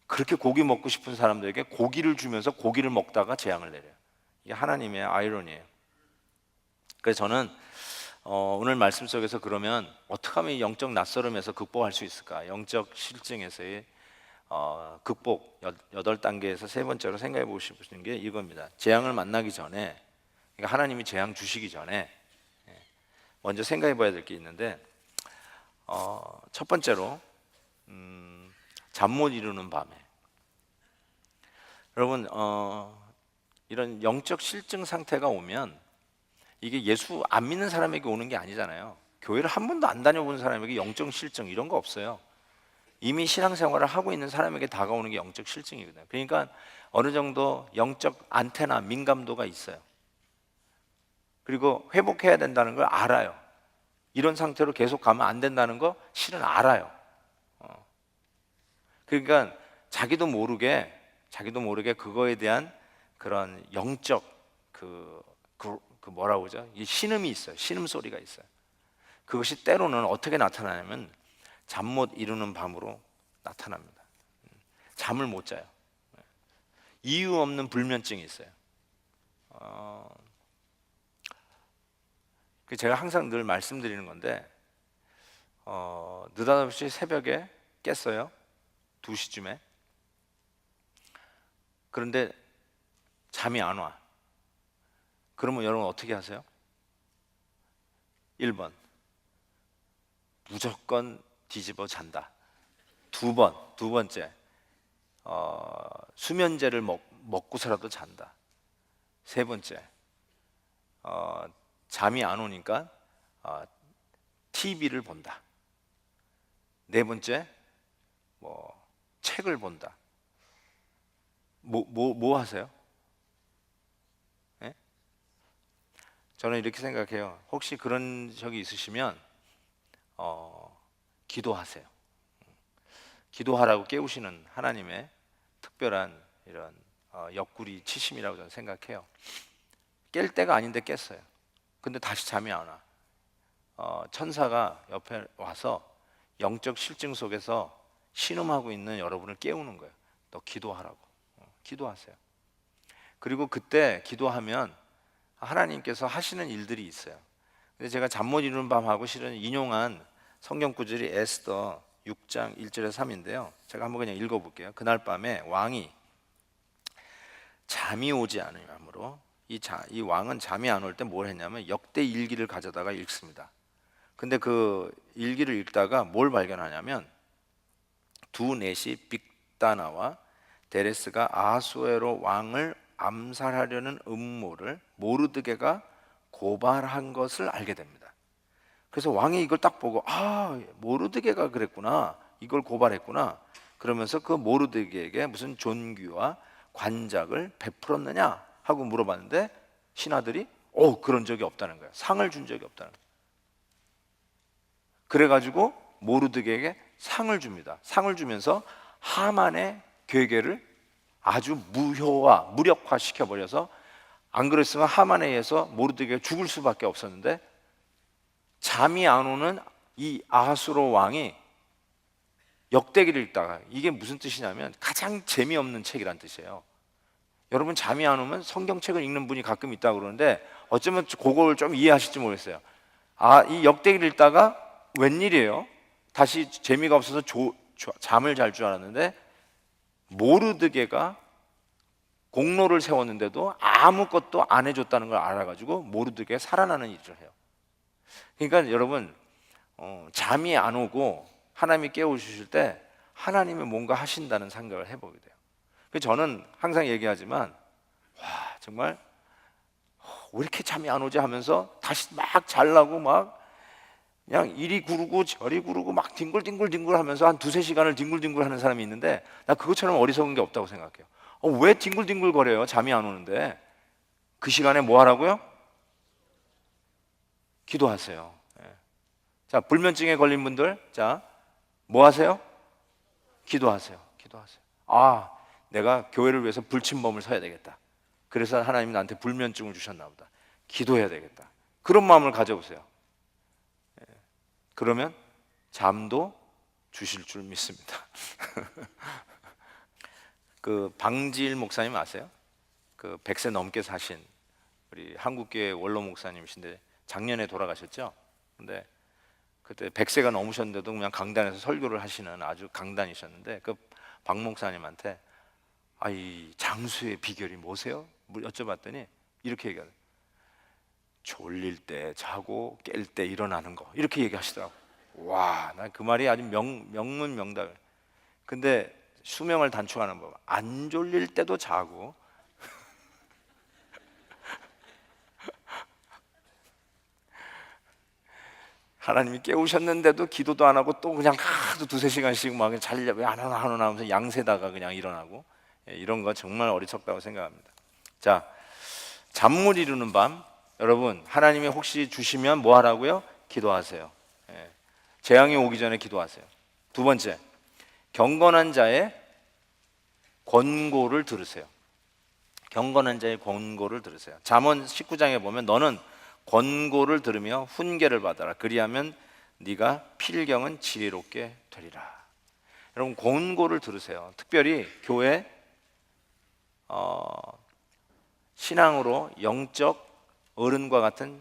그렇게 고기 먹고 싶은 사람들에게 고기를 주면서 고기를 먹다가 재앙을 내려요. 이게 하나님의 아이러니예요. 그래서 저는 오늘 말씀 속에서 그러면 어떻게 하면 이 영적 낯설음에서 극복할 수 있을까? 영적 실증에서의 극복 8단계에서 세 번째로 생각해 보시는 게 이겁니다. 재앙을 만나기 전에, 그러니까 하나님이 재앙 주시기 전에 먼저 생각해 봐야 될 게 있는데 첫 번째로 잠 못 이루는 밤에. 여러분 이런 영적 실증 상태가 오면 이게 예수 안 믿는 사람에게 오는 게 아니잖아요. 교회를 한 번도 안 다녀본 사람에게 영적 실증 이런 거 없어요. 이미 신앙생활을 하고 있는 사람에게 다가오는 게 영적 실증이거든요. 그러니까 어느 정도 영적 안테나 민감도가 있어요. 그리고 회복해야 된다는 걸 알아요. 이런 상태로 계속 가면 안 된다는 거 실은 알아요. 그러니까 자기도 모르게 그거에 대한 그런 영적 그 뭐라고 그러죠? 이 신음이 있어요. 신음 소리가 있어요. 그것이 때로는 어떻게 나타나냐면 잠 못 이루는 밤으로 나타납니다. 잠을 못 자요. 이유 없는 불면증이 있어요. 제가 항상 늘 말씀드리는 건데 느닷없이 새벽에 깼어요. 2시쯤에. 그런데 잠이 안 와. 그러면 여러분 어떻게 하세요? 1번 무조건 뒤집어 잔다. 두 번째 수면제를 먹고서라도 잔다. 세 번째 잠이 안 오니까 TV를 본다. 네 번째 뭐 책을 본다. 뭐 하세요? 예? 저는 이렇게 생각해요. 혹시 그런 적이 있으시면 기도하세요. 기도하라고 깨우시는 하나님의 특별한 이런 옆구리 치심이라고 저는 생각해요. 깰 때가 아닌데 깼어요. 근데 다시 잠이 안 와. 천사가 옆에 와서 영적 실증 속에서 신음하고 있는 여러분을 깨우는 거예요. 너 기도하라고. 기도하세요. 그리고 그때 기도하면 하나님께서 하시는 일들이 있어요. 근데 제가 잠 못 이루는 밤하고 실은 인용한 성경 구절이 에스더 6장 1절에서 3인데요. 제가 한번 그냥 읽어볼게요. 그날 밤에 왕이 잠이 오지 않으므로 이 왕은 잠이 안 올 때 뭘 했냐면 역대 일기를 가져다가 읽습니다. 근데 그 일기를 읽다가 뭘 발견하냐면 두 넷이 빅다나와 데레스가 아하수에로 왕을 암살하려는 음모를 모르드게가 고발한 것을 알게 됩니다. 그래서 왕이 이걸 딱 보고 모르드게가 그랬구나, 이걸 고발했구나. 그러면서 그 모르드게에게 무슨 존귀와 관작을 베풀었느냐 하고 물어봤는데 신하들이 그런 적이 없다는 거예요. 상을 준 적이 없다는 거예요. 그래가지고 모르드게에게 상을 줍니다. 상을 주면서 하만의 괴계를 아주 무력화 시켜버려서, 안 그랬으면 하만에 의해서 모르드게가 죽을 수밖에 없었는데 잠이 안 오는 이 아하수로 왕이 역대기를 읽다가, 이게 무슨 뜻이냐면 가장 재미없는 책이란 뜻이에요. 여러분 잠이 안 오면 성경책을 읽는 분이 가끔 있다고 그러는데 어쩌면 그걸 좀 이해하실지 모르겠어요. 이 역대기를 읽다가 웬일이에요? 다시 재미가 없어서 잠을 잘 줄 알았는데 모르드게가 공로를 세웠는데도 아무것도 안 해줬다는 걸 알아가지고 모르드게가 살아나는 일을 해요. 그러니까 여러분 잠이 안 오고 하나님이 깨우주실 때 하나님이 뭔가 하신다는 생각을 해보게 돼요. 그래서 저는 항상 얘기하지만 정말 왜 이렇게 잠이 안 오지 하면서 다시 막 잘라고 막 그냥 이리 구르고 저리 구르고 막 뒹굴뒹굴 하면서 한 두세 시간을 뒹굴뒹굴 하는 사람이 있는데 나 그것처럼 어리석은 게 없다고 생각해요. 왜 뒹굴뒹굴 거려요? 잠이 안 오는데. 그 시간에 뭐 하라고요? 기도하세요. 자, 불면증에 걸린 분들, 자, 뭐 하세요? 기도하세요. 기도하세요. 내가 교회를 위해서 불침범을 서야 되겠다. 그래서 하나님이 나한테 불면증을 주셨나 보다. 기도해야 되겠다. 그런 마음을 가져보세요. 그러면 잠도 주실 줄 믿습니다. 그 방지일 목사님 아세요? 그 100세 넘게 사신 우리 한국교회 원로 목사님이신데 작년에 돌아가셨죠? 근데 그때 100세가 넘으셨는데도 그냥 강단에서 설교를 하시는 아주 강단이셨는데 그 박 목사님한테 이 장수의 비결이 뭐세요? 여쭤봤더니 이렇게 얘기하더라고요. 졸릴 때 자고 깰 때 일어나는 거, 이렇게 얘기하시더라고요. 와, 난 그 말이 아주 명문명답. 근데 수명을 단축하는 법, 안 졸릴 때도 자고 하나님이 깨우셨는데도 기도도 안 하고 또 그냥 하도 두세 시간씩 막 자려고 왜 안 하나 하면서 양세다가 그냥 일어나고, 이런 거 정말 어리석다고 생각합니다. 자, 잠 못 이루는 밤, 여러분 하나님이 혹시 주시면 뭐 하라고요? 기도하세요. 재앙이 오기 전에 기도하세요. 두 번째, 경건한 자의 권고를 들으세요. 경건한 자의 권고를 들으세요. 잠언 19장에 보면 너는 권고를 들으며 훈계를 받아라. 그리하면 네가 필경은 지혜롭게 되리라. 여러분 권고를 들으세요. 특별히 교회 신앙으로 영적 어른과 같은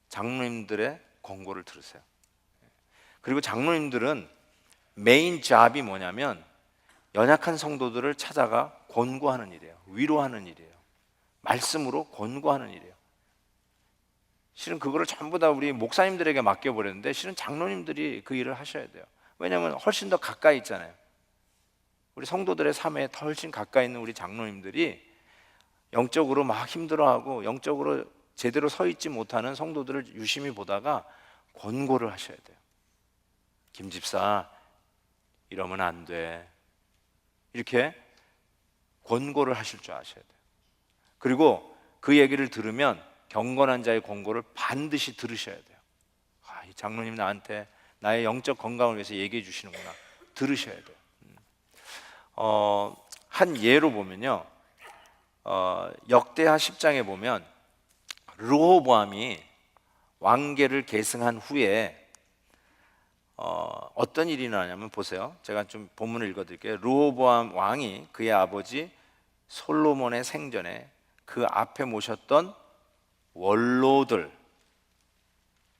장로님들의 권고를 들으세요. 그리고 장로님들은 메인 잡이 뭐냐면 연약한 성도들을 찾아가 권고하는 일이에요. 위로하는 일이에요. 말씀으로 권고하는 일이에요. 실은 그거를 전부 다 우리 목사님들에게 맡겨버렸는데 실은 장로님들이 그 일을 하셔야 돼요. 왜냐하면 훨씬 더 가까이 있잖아요. 우리 성도들의 삶에 훨씬 가까이 있는 우리 장로님들이 영적으로 막 힘들어하고 영적으로 제대로 서 있지 못하는 성도들을 유심히 보다가 권고를 하셔야 돼요. 김 집사, 이러면 안 돼. 이렇게 권고를 하실 줄 아셔야 돼요. 그리고 그 얘기를 들으면 경건한 자의 권고를 반드시 들으셔야 돼요. 이 장로님 나한테 나의 영적 건강을 위해서 얘기해 주시는구나. 들으셔야 돼요. 한 예로 보면요, 역대하 10장에 보면 르호보암이 왕계를 계승한 후에 어떤 일이 일어나냐면, 보세요. 제가 좀 본문을 읽어드릴게요. 르호보암 왕이 그의 아버지 솔로몬의 생전에 그 앞에 모셨던 원로들,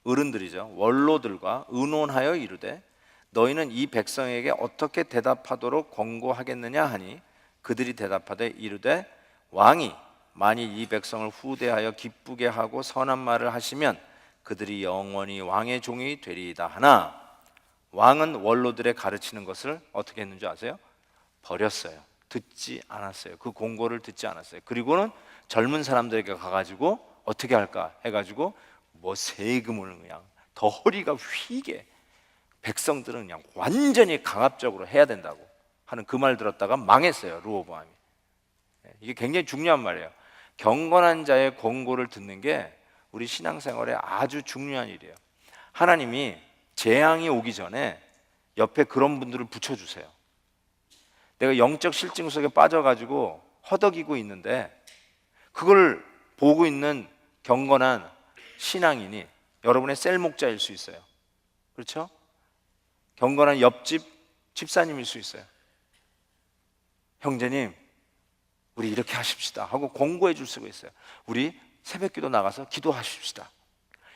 어른들이죠. 원로들과 의논하여 이르되 너희는 이 백성에게 어떻게 대답하도록 권고하겠느냐 하니 그들이 대답하되 이르되 왕이 만일 이 백성을 후대하여 기쁘게 하고 선한 말을 하시면 그들이 영원히 왕의 종이 되리이다 하나 왕은 원로들의 가르치는 것을 어떻게 했는지 아세요? 버렸어요. 듣지 않았어요. 그 권고를 듣지 않았어요. 그리고는 젊은 사람들에게 가가지고 어떻게 할까 해가지고 뭐 세금을 그냥 더 허리가 휘게, 백성들은 그냥 완전히 강압적으로 해야 된다고 하는 그 말 들었다가 망했어요. 르호보암이. 이게 굉장히 중요한 말이에요. 경건한 자의 권고를 듣는 게 우리 신앙생활에 아주 중요한 일이에요. 하나님이 재앙이 오기 전에 옆에 그런 분들을 붙여주세요. 내가 영적 실증 속에 빠져가지고 허덕이고 있는데 그걸 보고 있는 경건한 신앙인이 여러분의 셀 목자일 수 있어요. 그렇죠? 경건한 옆집 집사님일 수 있어요. 형제님, 우리 이렇게 하십시다 하고 권고해 줄 수가 있어요. 우리 새벽기도 나가서 기도하십시다.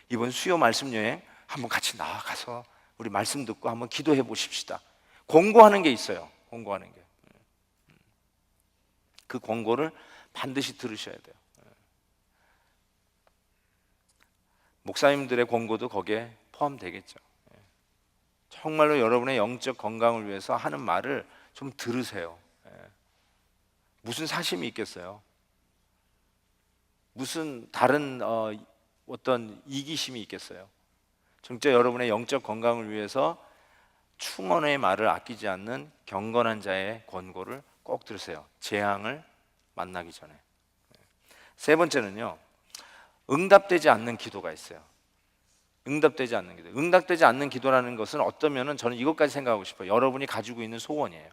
이번 수요 말씀 여행 한번 같이 나가서 우리 말씀 듣고 한번 기도해 보십시다. 권고하는 게 있어요. 권고하는 게. 그 권고를 반드시 들으셔야 돼요. 목사님들의 권고도 거기에 포함되겠죠. 정말로 여러분의 영적 건강을 위해서 하는 말을 좀 들으세요. 무슨 사심이 있겠어요? 무슨 다른 어떤 이기심이 있겠어요? 진짜 여러분의 영적 건강을 위해서 충언의 말을 아끼지 않는 경건한 자의 권고를 꼭 들으세요. 재앙을 만나기 전에. 세 번째는요, 응답되지 않는 기도가 있어요. 응답되지 않는 기도. 응답되지 않는 기도라는 것은 어쩌면은 저는 이것까지 생각하고 싶어요. 여러분이 가지고 있는 소원이에요.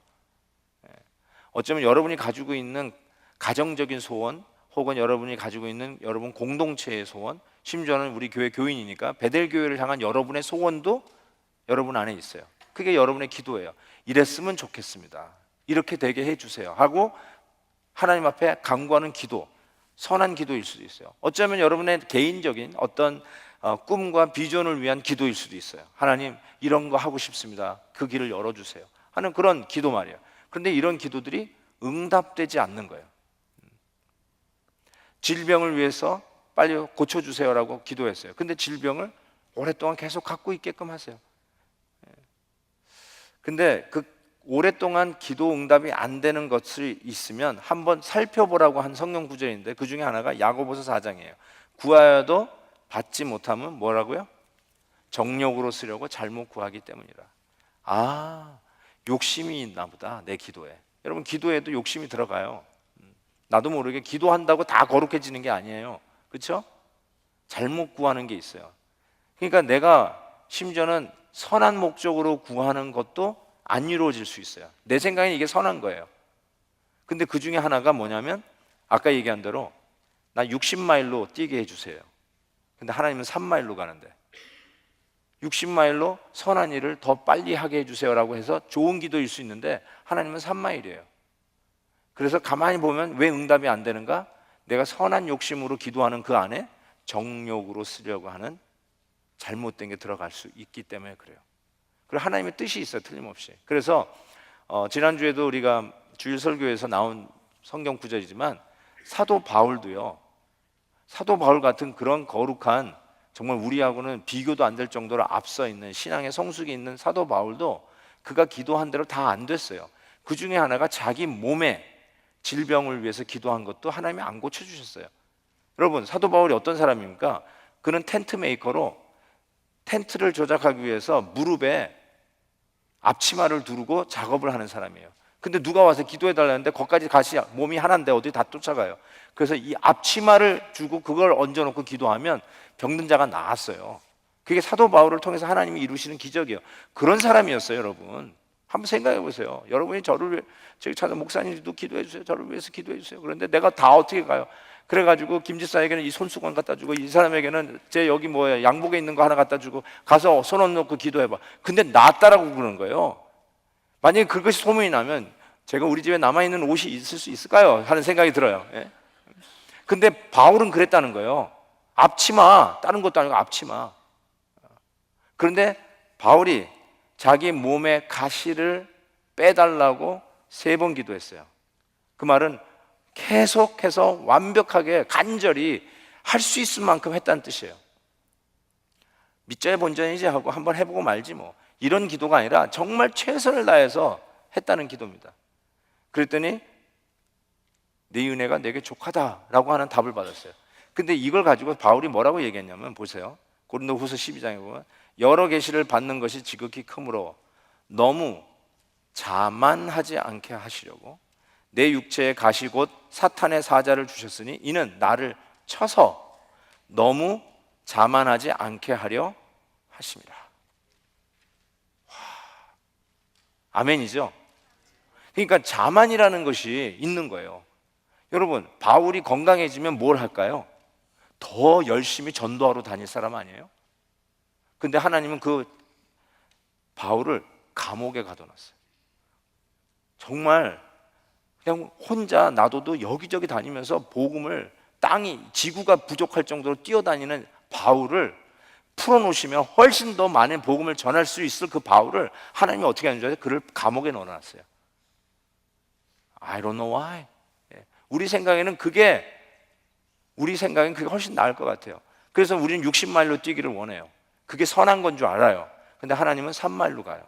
어쩌면 여러분이 가지고 있는 가정적인 소원, 혹은 여러분이 가지고 있는 여러분 공동체의 소원, 심지어는 우리 교회 교인이니까 베델 교회를 향한 여러분의 소원도 여러분 안에 있어요. 그게 여러분의 기도예요. 이랬으면 좋겠습니다. 이렇게 되게 해주세요 하고 하나님 앞에 간구하는 기도, 선한 기도일 수도 있어요. 어쩌면 여러분의 개인적인 어떤 꿈과 비전을 위한 기도일 수도 있어요. 하나님, 이런 거 하고 싶습니다. 그 길을 열어주세요 하는 그런 기도 말이에요. 그런데 이런 기도들이 응답되지 않는 거예요. 질병을 위해서 빨리 고쳐주세요라고 기도했어요. 근데 질병을 오랫동안 계속 갖고 있게끔 하세요. 근데 그 오랫동안 기도 응답이 안 되는 것이 있으면 한번 살펴보라고 한 성경 구절인데, 그 중에 하나가 야고보서 4장이에요. 구하여도 받지 못하면 뭐라고요? 정욕으로 쓰려고 잘못 구하기 때문이라. 욕심이 있나 보다, 내 기도에. 여러분, 기도에도 욕심이 들어가요. 나도 모르게 기도한다고 다 거룩해지는 게 아니에요. 그렇죠? 잘못 구하는 게 있어요. 그러니까 내가 심지어는 선한 목적으로 구하는 것도 안 이루어질 수 있어요. 내 생각엔 이게 선한 거예요. 근데 그 중에 하나가 뭐냐면, 아까 얘기한 대로 나 60마일로 뛰게 해주세요. 근데 하나님은 3마일로 가는데 60마일로 선한 일을 더 빨리 하게 해주세요라고 해서 좋은 기도일 수 있는데 하나님은 3마일이에요. 그래서 가만히 보면 왜 응답이 안 되는가? 내가 선한 욕심으로 기도하는 그 안에 정욕으로 쓰려고 하는 잘못된 게 들어갈 수 있기 때문에 그래요. 그리고 하나님의 뜻이 있어요, 틀림없이. 그래서 지난주에도 우리가 주일 설교에서 나온 성경 구절이지만 사도 바울도요, 사도 바울 같은 그런 거룩한, 정말 우리하고는 비교도 안 될 정도로 앞서 있는 신앙의 성숙이 있는 사도 바울도 그가 기도한 대로 다 안 됐어요. 그 중에 하나가 자기 몸에 질병을 위해서 기도한 것도 하나님이 안 고쳐주셨어요. 여러분, 사도 바울이 어떤 사람입니까? 그는 텐트 메이커로 텐트를 조작하기 위해서 무릎에 앞치마를 두르고 작업을 하는 사람이에요. 근데 누가 와서 기도해 달라는데 거기까지 가시 몸이 하나인데 어디 다 쫓아가요. 그래서 이 앞치마를 주고 그걸 얹어놓고 기도하면 병든 자가 나았어요. 그게 사도 바울을 통해서 하나님이 이루시는 기적이에요. 그런 사람이었어요, 여러분. 한번 생각해 보세요. 여러분이 저를 위해, 저기 찾아 목사님도 기도해 주세요. 저를 위해서 기도해 주세요. 그런데 내가 다 어떻게 가요? 그래가지고 김지사에게는 이 손수건 갖다 주고, 이 사람에게는 제 여기 뭐야 양복에 있는 거 하나 갖다 주고, 가서 손 놓고 기도해봐. 근데 낫다라고 그러는 거예요. 만약에 그것이 소문이 나면 제가 우리 집에 남아있는 옷이 있을 수 있을까요? 하는 생각이 들어요. 예? 근데 바울은 그랬다는 거예요. 앞치마, 다른 것도 아니고 앞치마. 그런데 바울이 자기 몸의 가시를 빼달라고 3번 기도했어요. 그 말은 계속해서 완벽하게 간절히 할 수 있을 만큼 했다는 뜻이에요. 믿자야 본전이지 하고 한번 해보고 말지 뭐, 이런 기도가 아니라 정말 최선을 다해서 했다는 기도입니다. 그랬더니 네 은혜가 내게 족하다라고 하는 답을 받았어요. 근데 이걸 가지고 바울이 뭐라고 얘기했냐면, 보세요. 고린도후서 12장에 보면 여러 계시를 받는 것이 지극히 크므로 너무 자만하지 않게 하시려고 내 육체에 가시 곧 사탄의 사자를 주셨으니 이는 나를 쳐서 너무 자만하지 않게 하려 하심이라. 아멘이죠? 그러니까 자만이라는 것이 있는 거예요. 여러분, 바울이 건강해지면 뭘 할까요? 더 열심히 전도하러 다닐 사람 아니에요? 근데 하나님은 그 바울을 감옥에 가둬놨어요. 정말 그냥 혼자 놔둬도 여기저기 다니면서 복음을, 땅이 지구가 부족할 정도로 뛰어다니는 바울을 풀어놓으시면 훨씬 더 많은 복음을 전할 수 있을 그 바울을 하나님이 어떻게 하는 줄 아세요? 그를 감옥에 넣어놨어요. I don't know why. 우리 생각에는 그게 훨씬 나을 것 같아요. 그래서 우리는 60마일로 뛰기를 원해요. 그게 선한 건 줄 알아요. 근데 하나님은 3마일로 가요.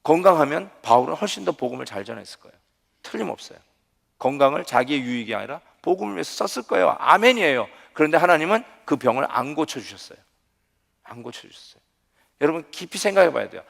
건강하면 바울은 훨씬 더 복음을 잘 전했을 거예요. 틀림없어요. 건강을 자기의 유익이 아니라 복음을 위해서 썼을 거예요. 아멘이에요. 그런데 하나님은 그 병을 안 고쳐주셨어요. 안 고쳐주셨어요. 여러분 깊이 생각해 봐야 돼요.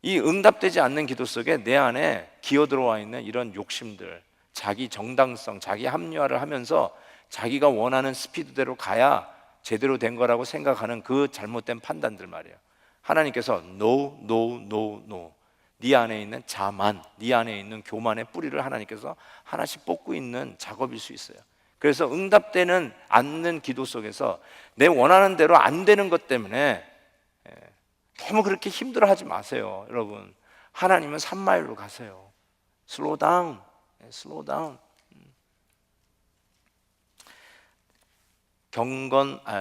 이 응답되지 않는 기도 속에 내 안에 기어 들어와 있는 이런 욕심들, 자기 정당성, 자기 합리화를 하면서 자기가 원하는 스피드대로 가야 제대로 된 거라고 생각하는 그 잘못된 판단들 말이에요. 하나님께서 no, no, no, no. 네 안에 있는 자만, 네 안에 있는 교만의 뿌리를 하나님께서 하나씩 뽑고 있는 작업일 수 있어요. 그래서 응답되는 않는 기도 속에서 내 원하는 대로 안 되는 것 때문에 너무 그렇게 힘들어하지 마세요. 여러분, 하나님은 3마일로 가세요. 슬로우 다운, 슬로우 다운.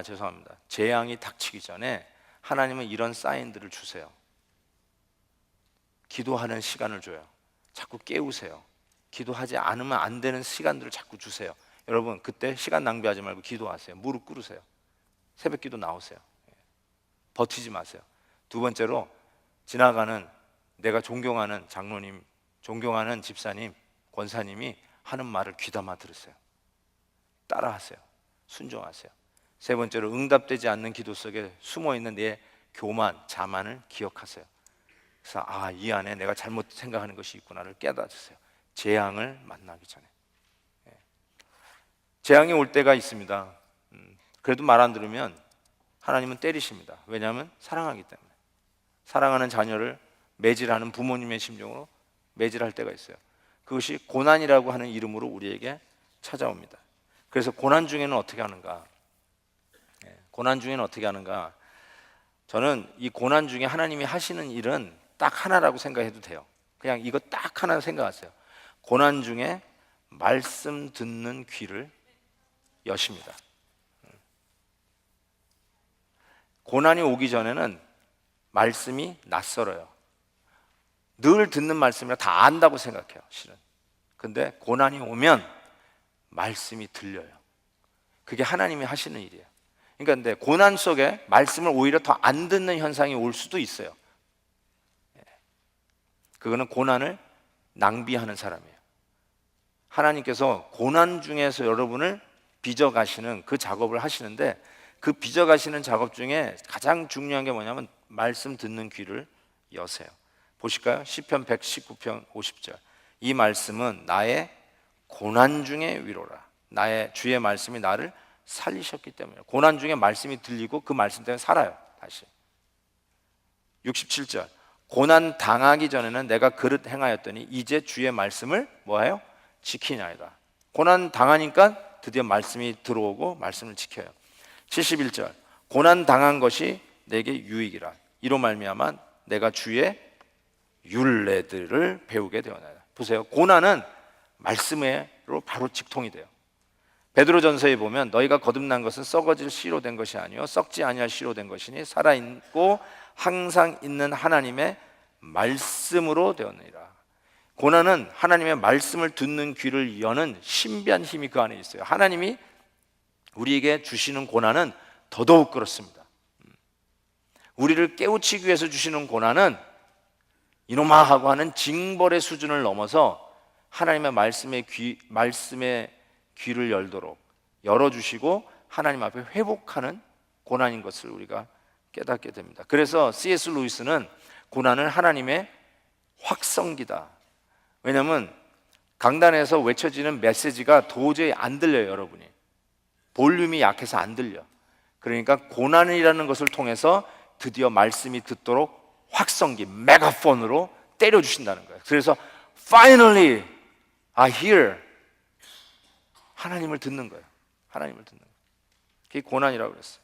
죄송합니다. 재앙이 닥치기 전에 하나님은 이런 사인들을 주세요. 기도하는 시간을 줘요. 자꾸 깨우세요. 기도하지 않으면 안 되는 시간들을 자꾸 주세요. 여러분, 그때 시간 낭비하지 말고 기도하세요. 무릎 꿇으세요. 새벽 기도 나오세요. 버티지 마세요. 두 번째로, 지나가는 내가 존경하는 장로님, 존경하는 집사님, 권사님이 하는 말을 귀담아 들으세요. 따라하세요. 순종하세요. 세 번째로, 응답되지 않는 기도 속에 숨어있는 내 교만, 자만을 기억하세요. 그래서 이 안에 내가 잘못 생각하는 것이 있구나를 깨닫으세요. 재앙을 만나기 전에. 재앙이 올 때가 있습니다. 그래도 말 안 들으면 하나님은 때리십니다. 왜냐하면 사랑하기 때문에. 사랑하는 자녀를 매질하는 부모님의 심정으로 매질할 때가 있어요. 그것이 고난이라고 하는 이름으로 우리에게 찾아옵니다. 그래서 고난 중에는 어떻게 하는가? 고난 중에는 어떻게 하는가? 저는 이 고난 중에 하나님이 하시는 일은 딱 하나라고 생각해도 돼요. 그냥 이거 딱 하나 생각하세요. 고난 중에 말씀 듣는 귀를 여십니다. 고난이 오기 전에는 말씀이 낯설어요. 늘 듣는 말씀이라 다 안다고 생각해요, 실은. 근데 고난이 오면 말씀이 들려요. 그게 하나님이 하시는 일이에요. 그러니까 근데 고난 속에 말씀을 오히려 더 안 듣는 현상이 올 수도 있어요. 그거는 고난을 낭비하는 사람이에요. 하나님께서 고난 중에서 여러분을 빚어가시는 그 작업을 하시는데, 그 빚어가시는 작업 중에 가장 중요한 게 뭐냐면 말씀 듣는 귀를 여세요. 보실까요? 시편 119편 50절. 이 말씀은 나의 고난 중에 위로라. 나의 주의 말씀이 나를 살리셨기 때문에. 고난 중에 말씀이 들리고 그 말씀 때문에 살아요. 다시 67절. 고난 당하기 전에는 내가 그릇 행하였더니 이제 주의 말씀을 뭐해요? 지키냐이다. 고난 당하니까 드디어 말씀이 들어오고 말씀을 지켜요. 71절. 고난 당한 것이 내게 유익이라. 이로 말미암아 내가 주의 율례들을 배우게 되었나이다. 보세요. 고난은 말씀으로 바로 직통이 돼요. 베드로전서에 보면 너희가 거듭난 것은 썩어질 씨로 된 것이 아니요 썩지 아니할 씨로 된 것이니 살아있고 항상 있는 하나님의 말씀으로 되었느니라. 고난은 하나님의 말씀을 듣는 귀를 여는 신비한 힘이 그 안에 있어요. 하나님이 우리에게 주시는 고난은 더더욱 그렇습니다. 우리를 깨우치기 위해서 주시는 고난은 이놈아 하고 하는 징벌의 수준을 넘어서 하나님의 말씀의 귀를 열도록 열어주시고 하나님 앞에 회복하는 고난인 것을 우리가 깨닫게 됩니다. 그래서 C.S. 루이스는 고난을 하나님의 확성기다. 왜냐하면 강단에서 외쳐지는 메시지가 도저히 안 들려요. 여러분이 볼륨이 약해서 안 들려. 그러니까 고난이라는 것을 통해서 드디어 말씀이 듣도록 확성기, 메가폰으로 때려주신다는 거예요. 그래서 finally I hear, 하나님을 듣는 거예요. 하나님을 듣는 거예요. 그게 고난이라고 그랬어요.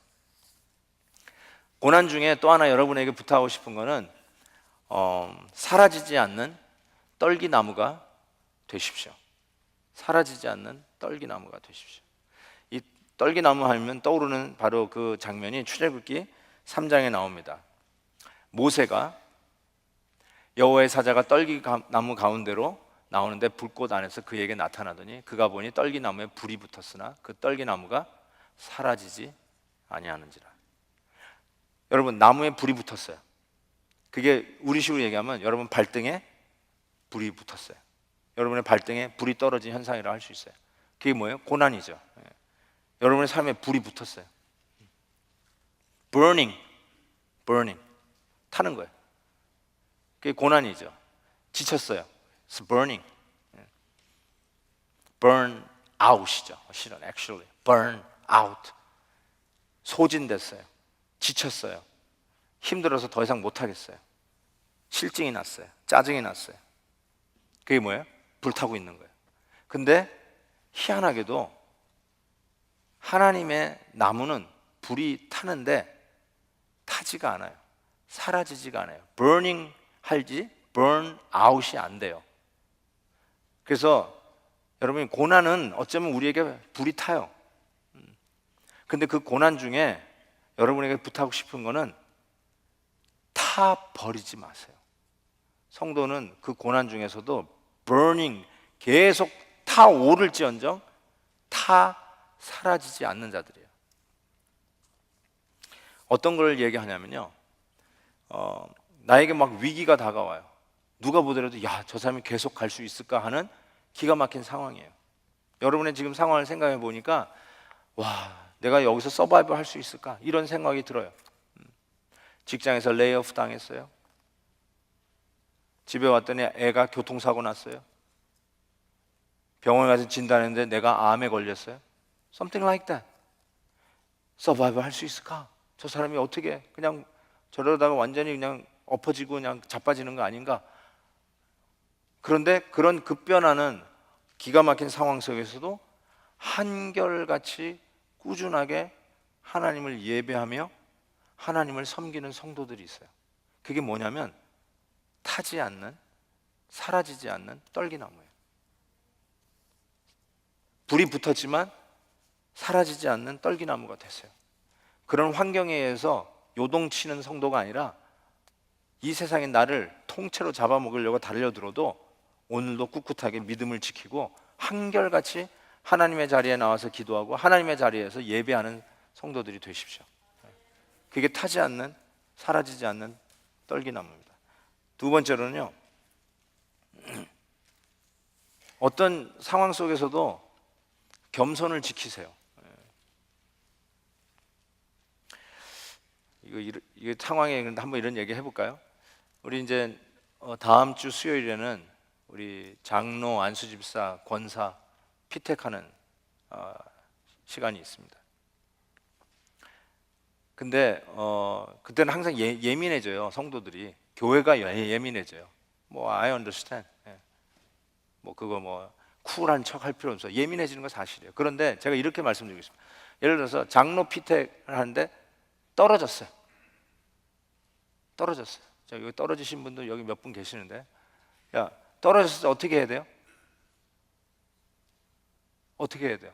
고난 중에 또 하나 여러분에게 부탁하고 싶은 거는 사라지지 않는 떨기나무가 되십시오. 사라지지 않는 떨기나무가 되십시오. 이 떨기나무 하면 떠오르는 바로 그 장면이 출애굽기 3장에 나옵니다. 모세가 여호와의 사자가 떨기나무 가운데로 나오는데 불꽃 안에서 그에게 나타나더니 그가 보니 떨기나무에 불이 붙었으나 그 떨기나무가 사라지지 아니하는지라. 여러분, 나무에 불이 붙었어요. 그게 우리식으로 얘기하면 여러분 발등에 불이 붙었어요. 여러분의 발등에 불이 떨어진 현상이라고 할 수 있어요. 그게 뭐예요? 고난이죠. 여러분의 삶에 불이 붙었어요. burning 타는 거예요. 그게 고난이죠. 지쳤어요. It's burning. burn out이죠. 실은 actually burn out. 소진됐어요. 지쳤어요. 힘들어서 더 이상 못하겠어요. 실증이 났어요. 짜증이 났어요. 그게 뭐예요? 불타고 있는 거예요. 근데 희한하게도 하나님의 나무는 불이 타는데 타지가 않아요. 사라지지가 않아요. burning 할지 burn out이 안 돼요. 그래서 여러분, 고난은 어쩌면 우리에게 불이 타요. 근데 그 고난 중에 여러분에게 부탁하고 싶은 거는 타 버리지 마세요. 성도는 그 고난 중에서도 burning 계속 타오를지언정 타 사라지지 않는 자들이에요. 어떤 걸 얘기하냐면요, 나에게 막 위기가 다가와요. 누가 보더라도 야, 저 사람이 계속 갈 수 있을까 하는 기가 막힌 상황이에요. 여러분의 지금 상황을 생각해 보니까 와, 내가 여기서 서바이벌 할 수 있을까? 이런 생각이 들어요. 직장에서 레이오프 당했어요. 집에 왔더니 애가 교통사고 났어요. 병원에 가서 진단했는데 내가 암에 걸렸어요. Something like that. 서바이벌 할 수 있을까? 저 사람이 어떻게 그냥 저러다가 완전히 그냥 엎어지고 그냥 자빠지는 거 아닌가? 그런데 그런 급변하는 기가 막힌 상황 속에서도 한결같이 꾸준하게 하나님을 예배하며 하나님을 섬기는 성도들이 있어요. 그게 뭐냐면 타지 않는, 사라지지 않는 떨기나무예요. 불이 붙었지만 사라지지 않는 떨기나무가 됐어요. 그런 환경에 의해서 요동치는 성도가 아니라 이 세상에 나를 통째로 잡아먹으려고 달려들어도 오늘도 꿋꿋하게 믿음을 지키고 한결같이 하나님의 자리에 나와서 기도하고 하나님의 자리에서 예배하는 성도들이 되십시오. 그게 타지 않는, 사라지지 않는 떨기나무입니다. 두 번째로는요, 어떤 상황 속에서도 겸손을 지키세요. 이거 상황에 한번 이런 얘기 해볼까요? 우리 이제 다음 주 수요일에는 우리 장로 안수집사 권사 피택하는 시간이 있습니다. 근데 그때는 항상 예민해져요. 성도들이 교회가 예민해져요. 뭐 I understand. 뭐 그거 뭐 쿨한 척 할 필요 없어. 예민해지는 건 사실이에요. 그런데 제가 이렇게 말씀드리겠습니다. 예를 들어서 장로 피택을 하는데 떨어졌어요. 자, 여기 떨어지신 분들 여기 몇 분 계시는데, 야, 떨어졌을 때 어떻게 해야 돼요? 어떻게 해야 돼요?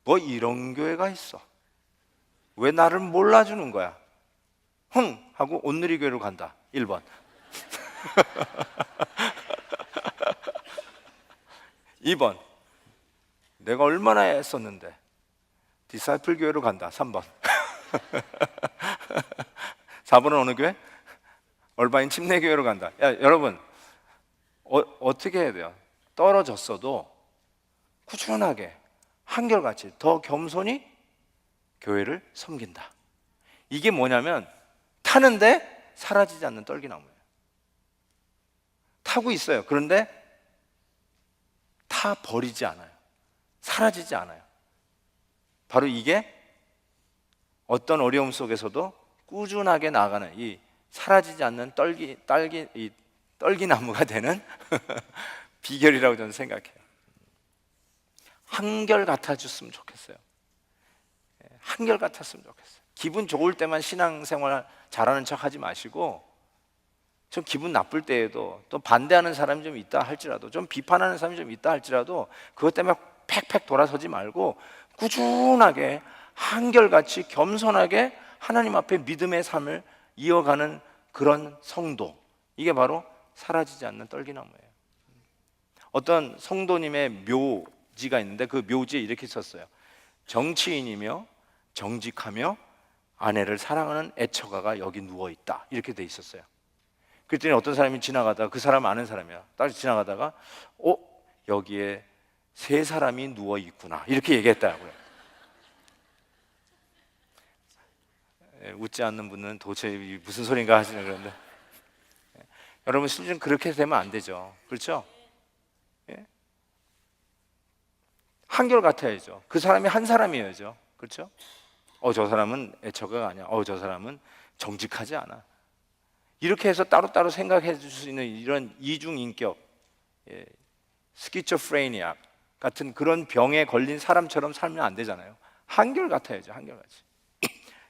뭐 이런 교회가 있어. 왜 나를 몰라주는 거야? 흥! 하고 온누리교회로 간다. 1번. 2번. 내가 얼마나 애썼는데. 디사이플 교회로 간다. 3번. 4번은 어느 교회? 얼바인 침례교회로 간다. 야, 여러분, 어떻게 해야 돼요? 떨어졌어도 꾸준하게 한결같이 더 겸손히 교회를 섬긴다. 이게 뭐냐면 타는데 사라지지 않는 떨기나무예요. 타고 있어요. 그런데 타 버리지 않아요. 사라지지 않아요. 바로 이게 어떤 어려움 속에서도 꾸준하게 나아가는 이 사라지지 않는 떨기나무가 되는 비결이라고 저는 생각해요. 한결 같아졌으면 좋겠어요. 한결 같았으면 좋겠어요. 기분 좋을 때만 신앙생활 잘하는 척 하지 마시고, 좀 기분 나쁠 때에도, 또 반대하는 사람이 좀 있다 할지라도, 좀 비판하는 사람이 좀 있다 할지라도 그것 때문에 팩팩 돌아서지 말고 꾸준하게 한결같이 겸손하게 하나님 앞에 믿음의 삶을 이어가는 그런 성도, 이게 바로 사라지지 않는 떨기나무예요. 어떤 성도님의 묘지가 있는데 그 묘지에 이렇게 썼어요. 정치인이며 정직하며 아내를 사랑하는 애처가가 여기 누워있다, 이렇게 돼 있었어요. 그랬더니 어떤 사람이 지나가다가, 그 사람 아는 사람이야, 딱 지나가다가 여기에 3사람이 누워있구나, 이렇게 얘기했다고요. 웃지 않는 분은 도대체 무슨 소린가 하시는, 그런데 여러분, 실제는 그렇게 되면 안 되죠. 그렇죠? 예? 한결 같아야죠. 그 사람이 한 사람이어야죠. 그렇죠? 저 사람은 애처가가 아니야. 저 사람은 정직하지 않아. 이렇게 해서 따로따로 생각해 줄 수 있는 이런 이중인격, 스키초프레니아 같은 그런 병에 걸린 사람처럼 살면 안 되잖아요. 한결 같아야죠. 한결같이.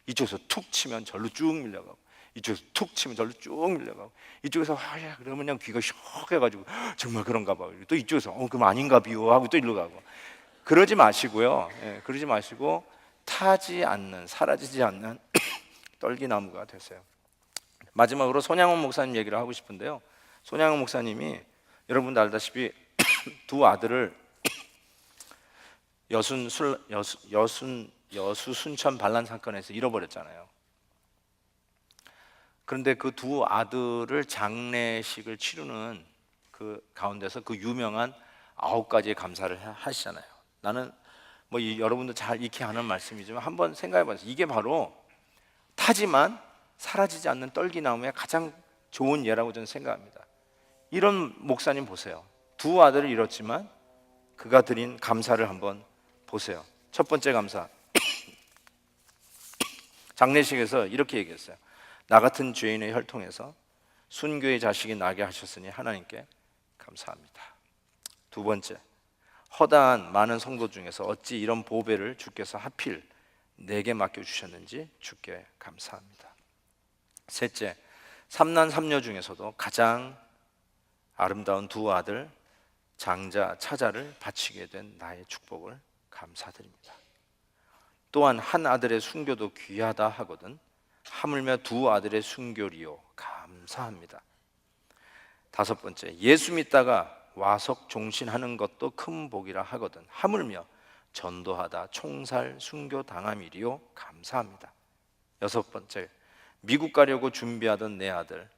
이쪽에서 툭 치면 절로 쭉 밀려가고, 이쪽에서 툭 치면 절로 쭉 밀려가고, 이쪽에서 하야 그러면 그냥 귀가 슉 해가지고 정말 그런가 봐요. 또 이쪽에서 그럼 아닌가 비요 하고 또 일로 가고. 그러지 마시고요. 그러지 마시고 타지 않는, 사라지지 않는 떨기나무가 되세요. 마지막으로 손양원 목사님 얘기를 하고 싶은데요. 손양원 목사님이 여러분도 알다시피 두 아들을 여수 순천 반란 사건에서 잃어버렸잖아요. 그런데 그 두 아들을 장례식을 치르는 그 가운데서 그 유명한 9가지의 감사를 하시잖아요. 나는 뭐 여러분도 잘 익히 아는 말씀이지만 한번 생각해 보세요. 이게 바로 타지만 사라지지 않는 떨기나무의 가장 좋은 예라고 저는 생각합니다. 이런 목사님 보세요. 두 아들을 잃었지만 그가 드린 감사를 한번 보세요. 첫 번째 감사, 장례식에서 이렇게 얘기했어요. 나 같은 죄인의 혈통에서 순교의 자식이 나게 하셨으니 하나님께 감사합니다. 두 번째, 허다한 많은 성도 중에서 어찌 이런 보배를 주께서 하필 내게 맡겨주셨는지 주께 감사합니다. 셋째, 삼난 삼녀 중에서도 가장 아름다운 두 아들 장자 차자를 바치게 된 나의 축복을 감사드립니다. 또한 한 아들의 순교도 귀하다 하거든 하물며 두 아들의 순교리요 감사합니다. 다섯 번째, 예수 믿다가 와석 종신하는 것도 큰 복이라 하거든 하물며 전도하다 총살 순교 당함이리요 감사합니다. 여섯 번째, 미국 가려고 준비하던 내 아들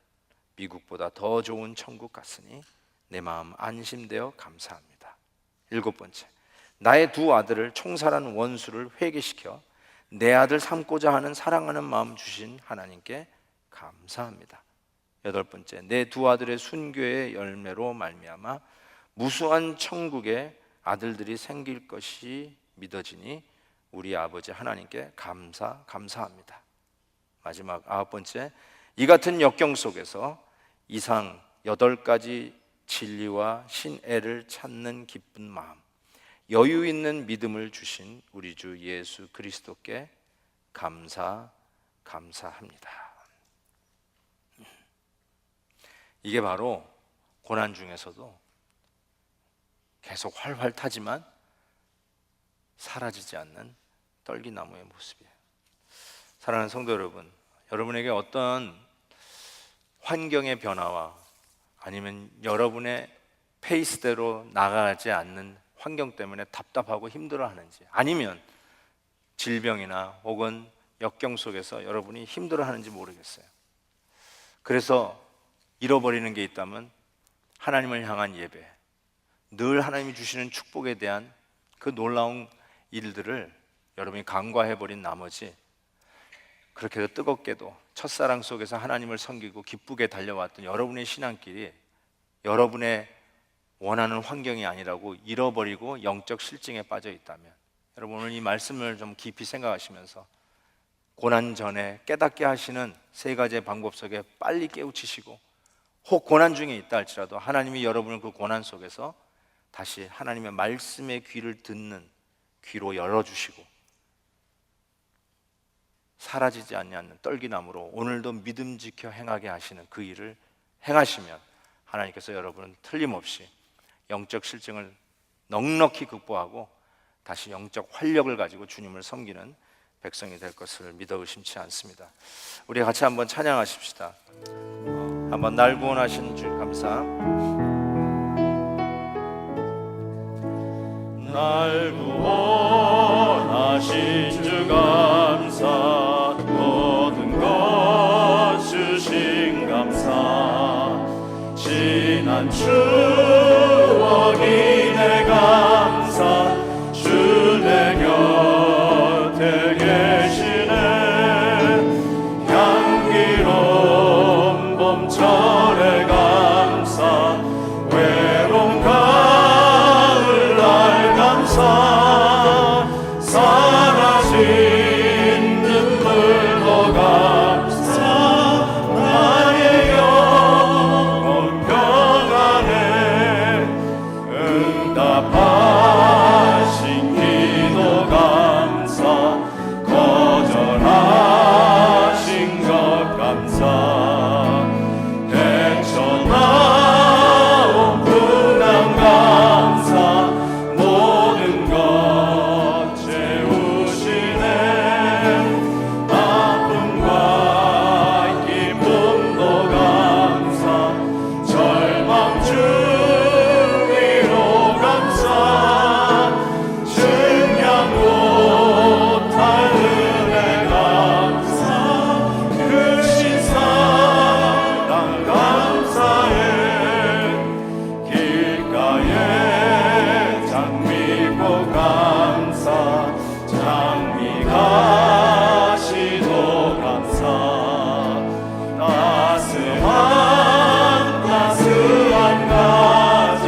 미국보다 더 좋은 천국 갔으니 내 마음 안심되어 감사합니다. 일곱 번째, 나의 두 아들을 총살한 원수를 회개시켜 내 아들 삼고자 하는 사랑하는 마음 주신 하나님께 감사합니다. 8번째, 내 두 아들의 순교의 열매로 말미암아 무수한 천국의 아들들이 생길 것이 믿어지니 우리 아버지 하나님께 감사합니다. 마지막 9번째, 이 같은 역경 속에서 이상 8가지 진리와 신애를 찾는 기쁜 마음, 여유 있는 믿음을 주신 우리 주 예수 그리스도께 감사합니다. 이게 바로 고난 중에서도 계속 활활 타지만 사라지지 않는 떨기나무의 모습이에요. 사랑하는 성도 여러분, 여러분에게 어떤 환경의 변화와 아니면 여러분의 페이스대로 나가지 않는 환경 때문에 답답하고 힘들어하는지, 아니면 질병이나 혹은 역경 속에서 여러분이 힘들어하는지 모르겠어요. 그래서 잃어버리는 게 있다면 하나님을 향한 예배, 늘 하나님이 주시는 축복에 대한 그 놀라운 일들을 여러분이 간과해버린 나머지, 그렇게 뜨겁게도 첫사랑 속에서 하나님을 섬기고 기쁘게 달려왔던 여러분의 신앙길이 여러분의 원하는 환경이 아니라고 잃어버리고 영적 실증에 빠져 있다면, 여러분 오늘 이 말씀을 좀 깊이 생각하시면서 고난 전에 깨닫게 하시는 3가지의 방법 속에 빨리 깨우치시고, 혹 고난 중에 있다 할지라도 하나님이 여러분을 그 고난 속에서 다시 하나님의 말씀의 귀를 듣는 귀로 열어주시고, 사라지지 않는 떨기나무로 오늘도 믿음 지켜 행하게 하시는 그 일을 행하시면 하나님께서 여러분은 틀림없이 영적 실증을 넉넉히 극복하고 다시 영적 활력을 가지고 주님을 섬기는 백성이 될 것을 믿어 의심치 않습니다. 우리 같이 한번 찬양하십시다. 한번 날 구원하신 주 감사.
날 구원하신 주 감사. 모든 것 주신 감사. 지난 추억이 내 감사. 주 내 곁에 계시네. 향기로운 봄철의 감사. 외로운 가을 날 감사. 사라진 눈물도 감사. 나의 영혼 평안에 응답하신 기도 감사. 거절하신 것 감사. 헤쳐나온 분한 감사. 모든 것 채우시네. 아픔과 기쁨도 감사. 절망 주위로 감사. 증량 못할 은혜 감사. 크신 사랑 감사해. 길가에 장미꽃 감사. 장미 가시도 감사. 따스한 가정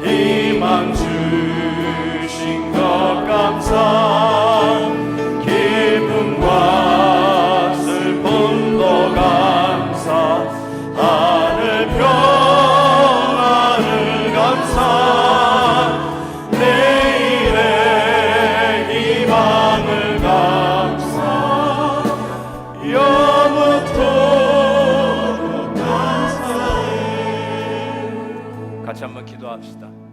희망 주신 것 감사. 기쁨과 슬픔도 감사. 하늘 평안을 감사. 내일의 희망을 감사. 영원토록 감사해.
같이 한번 기도합시다.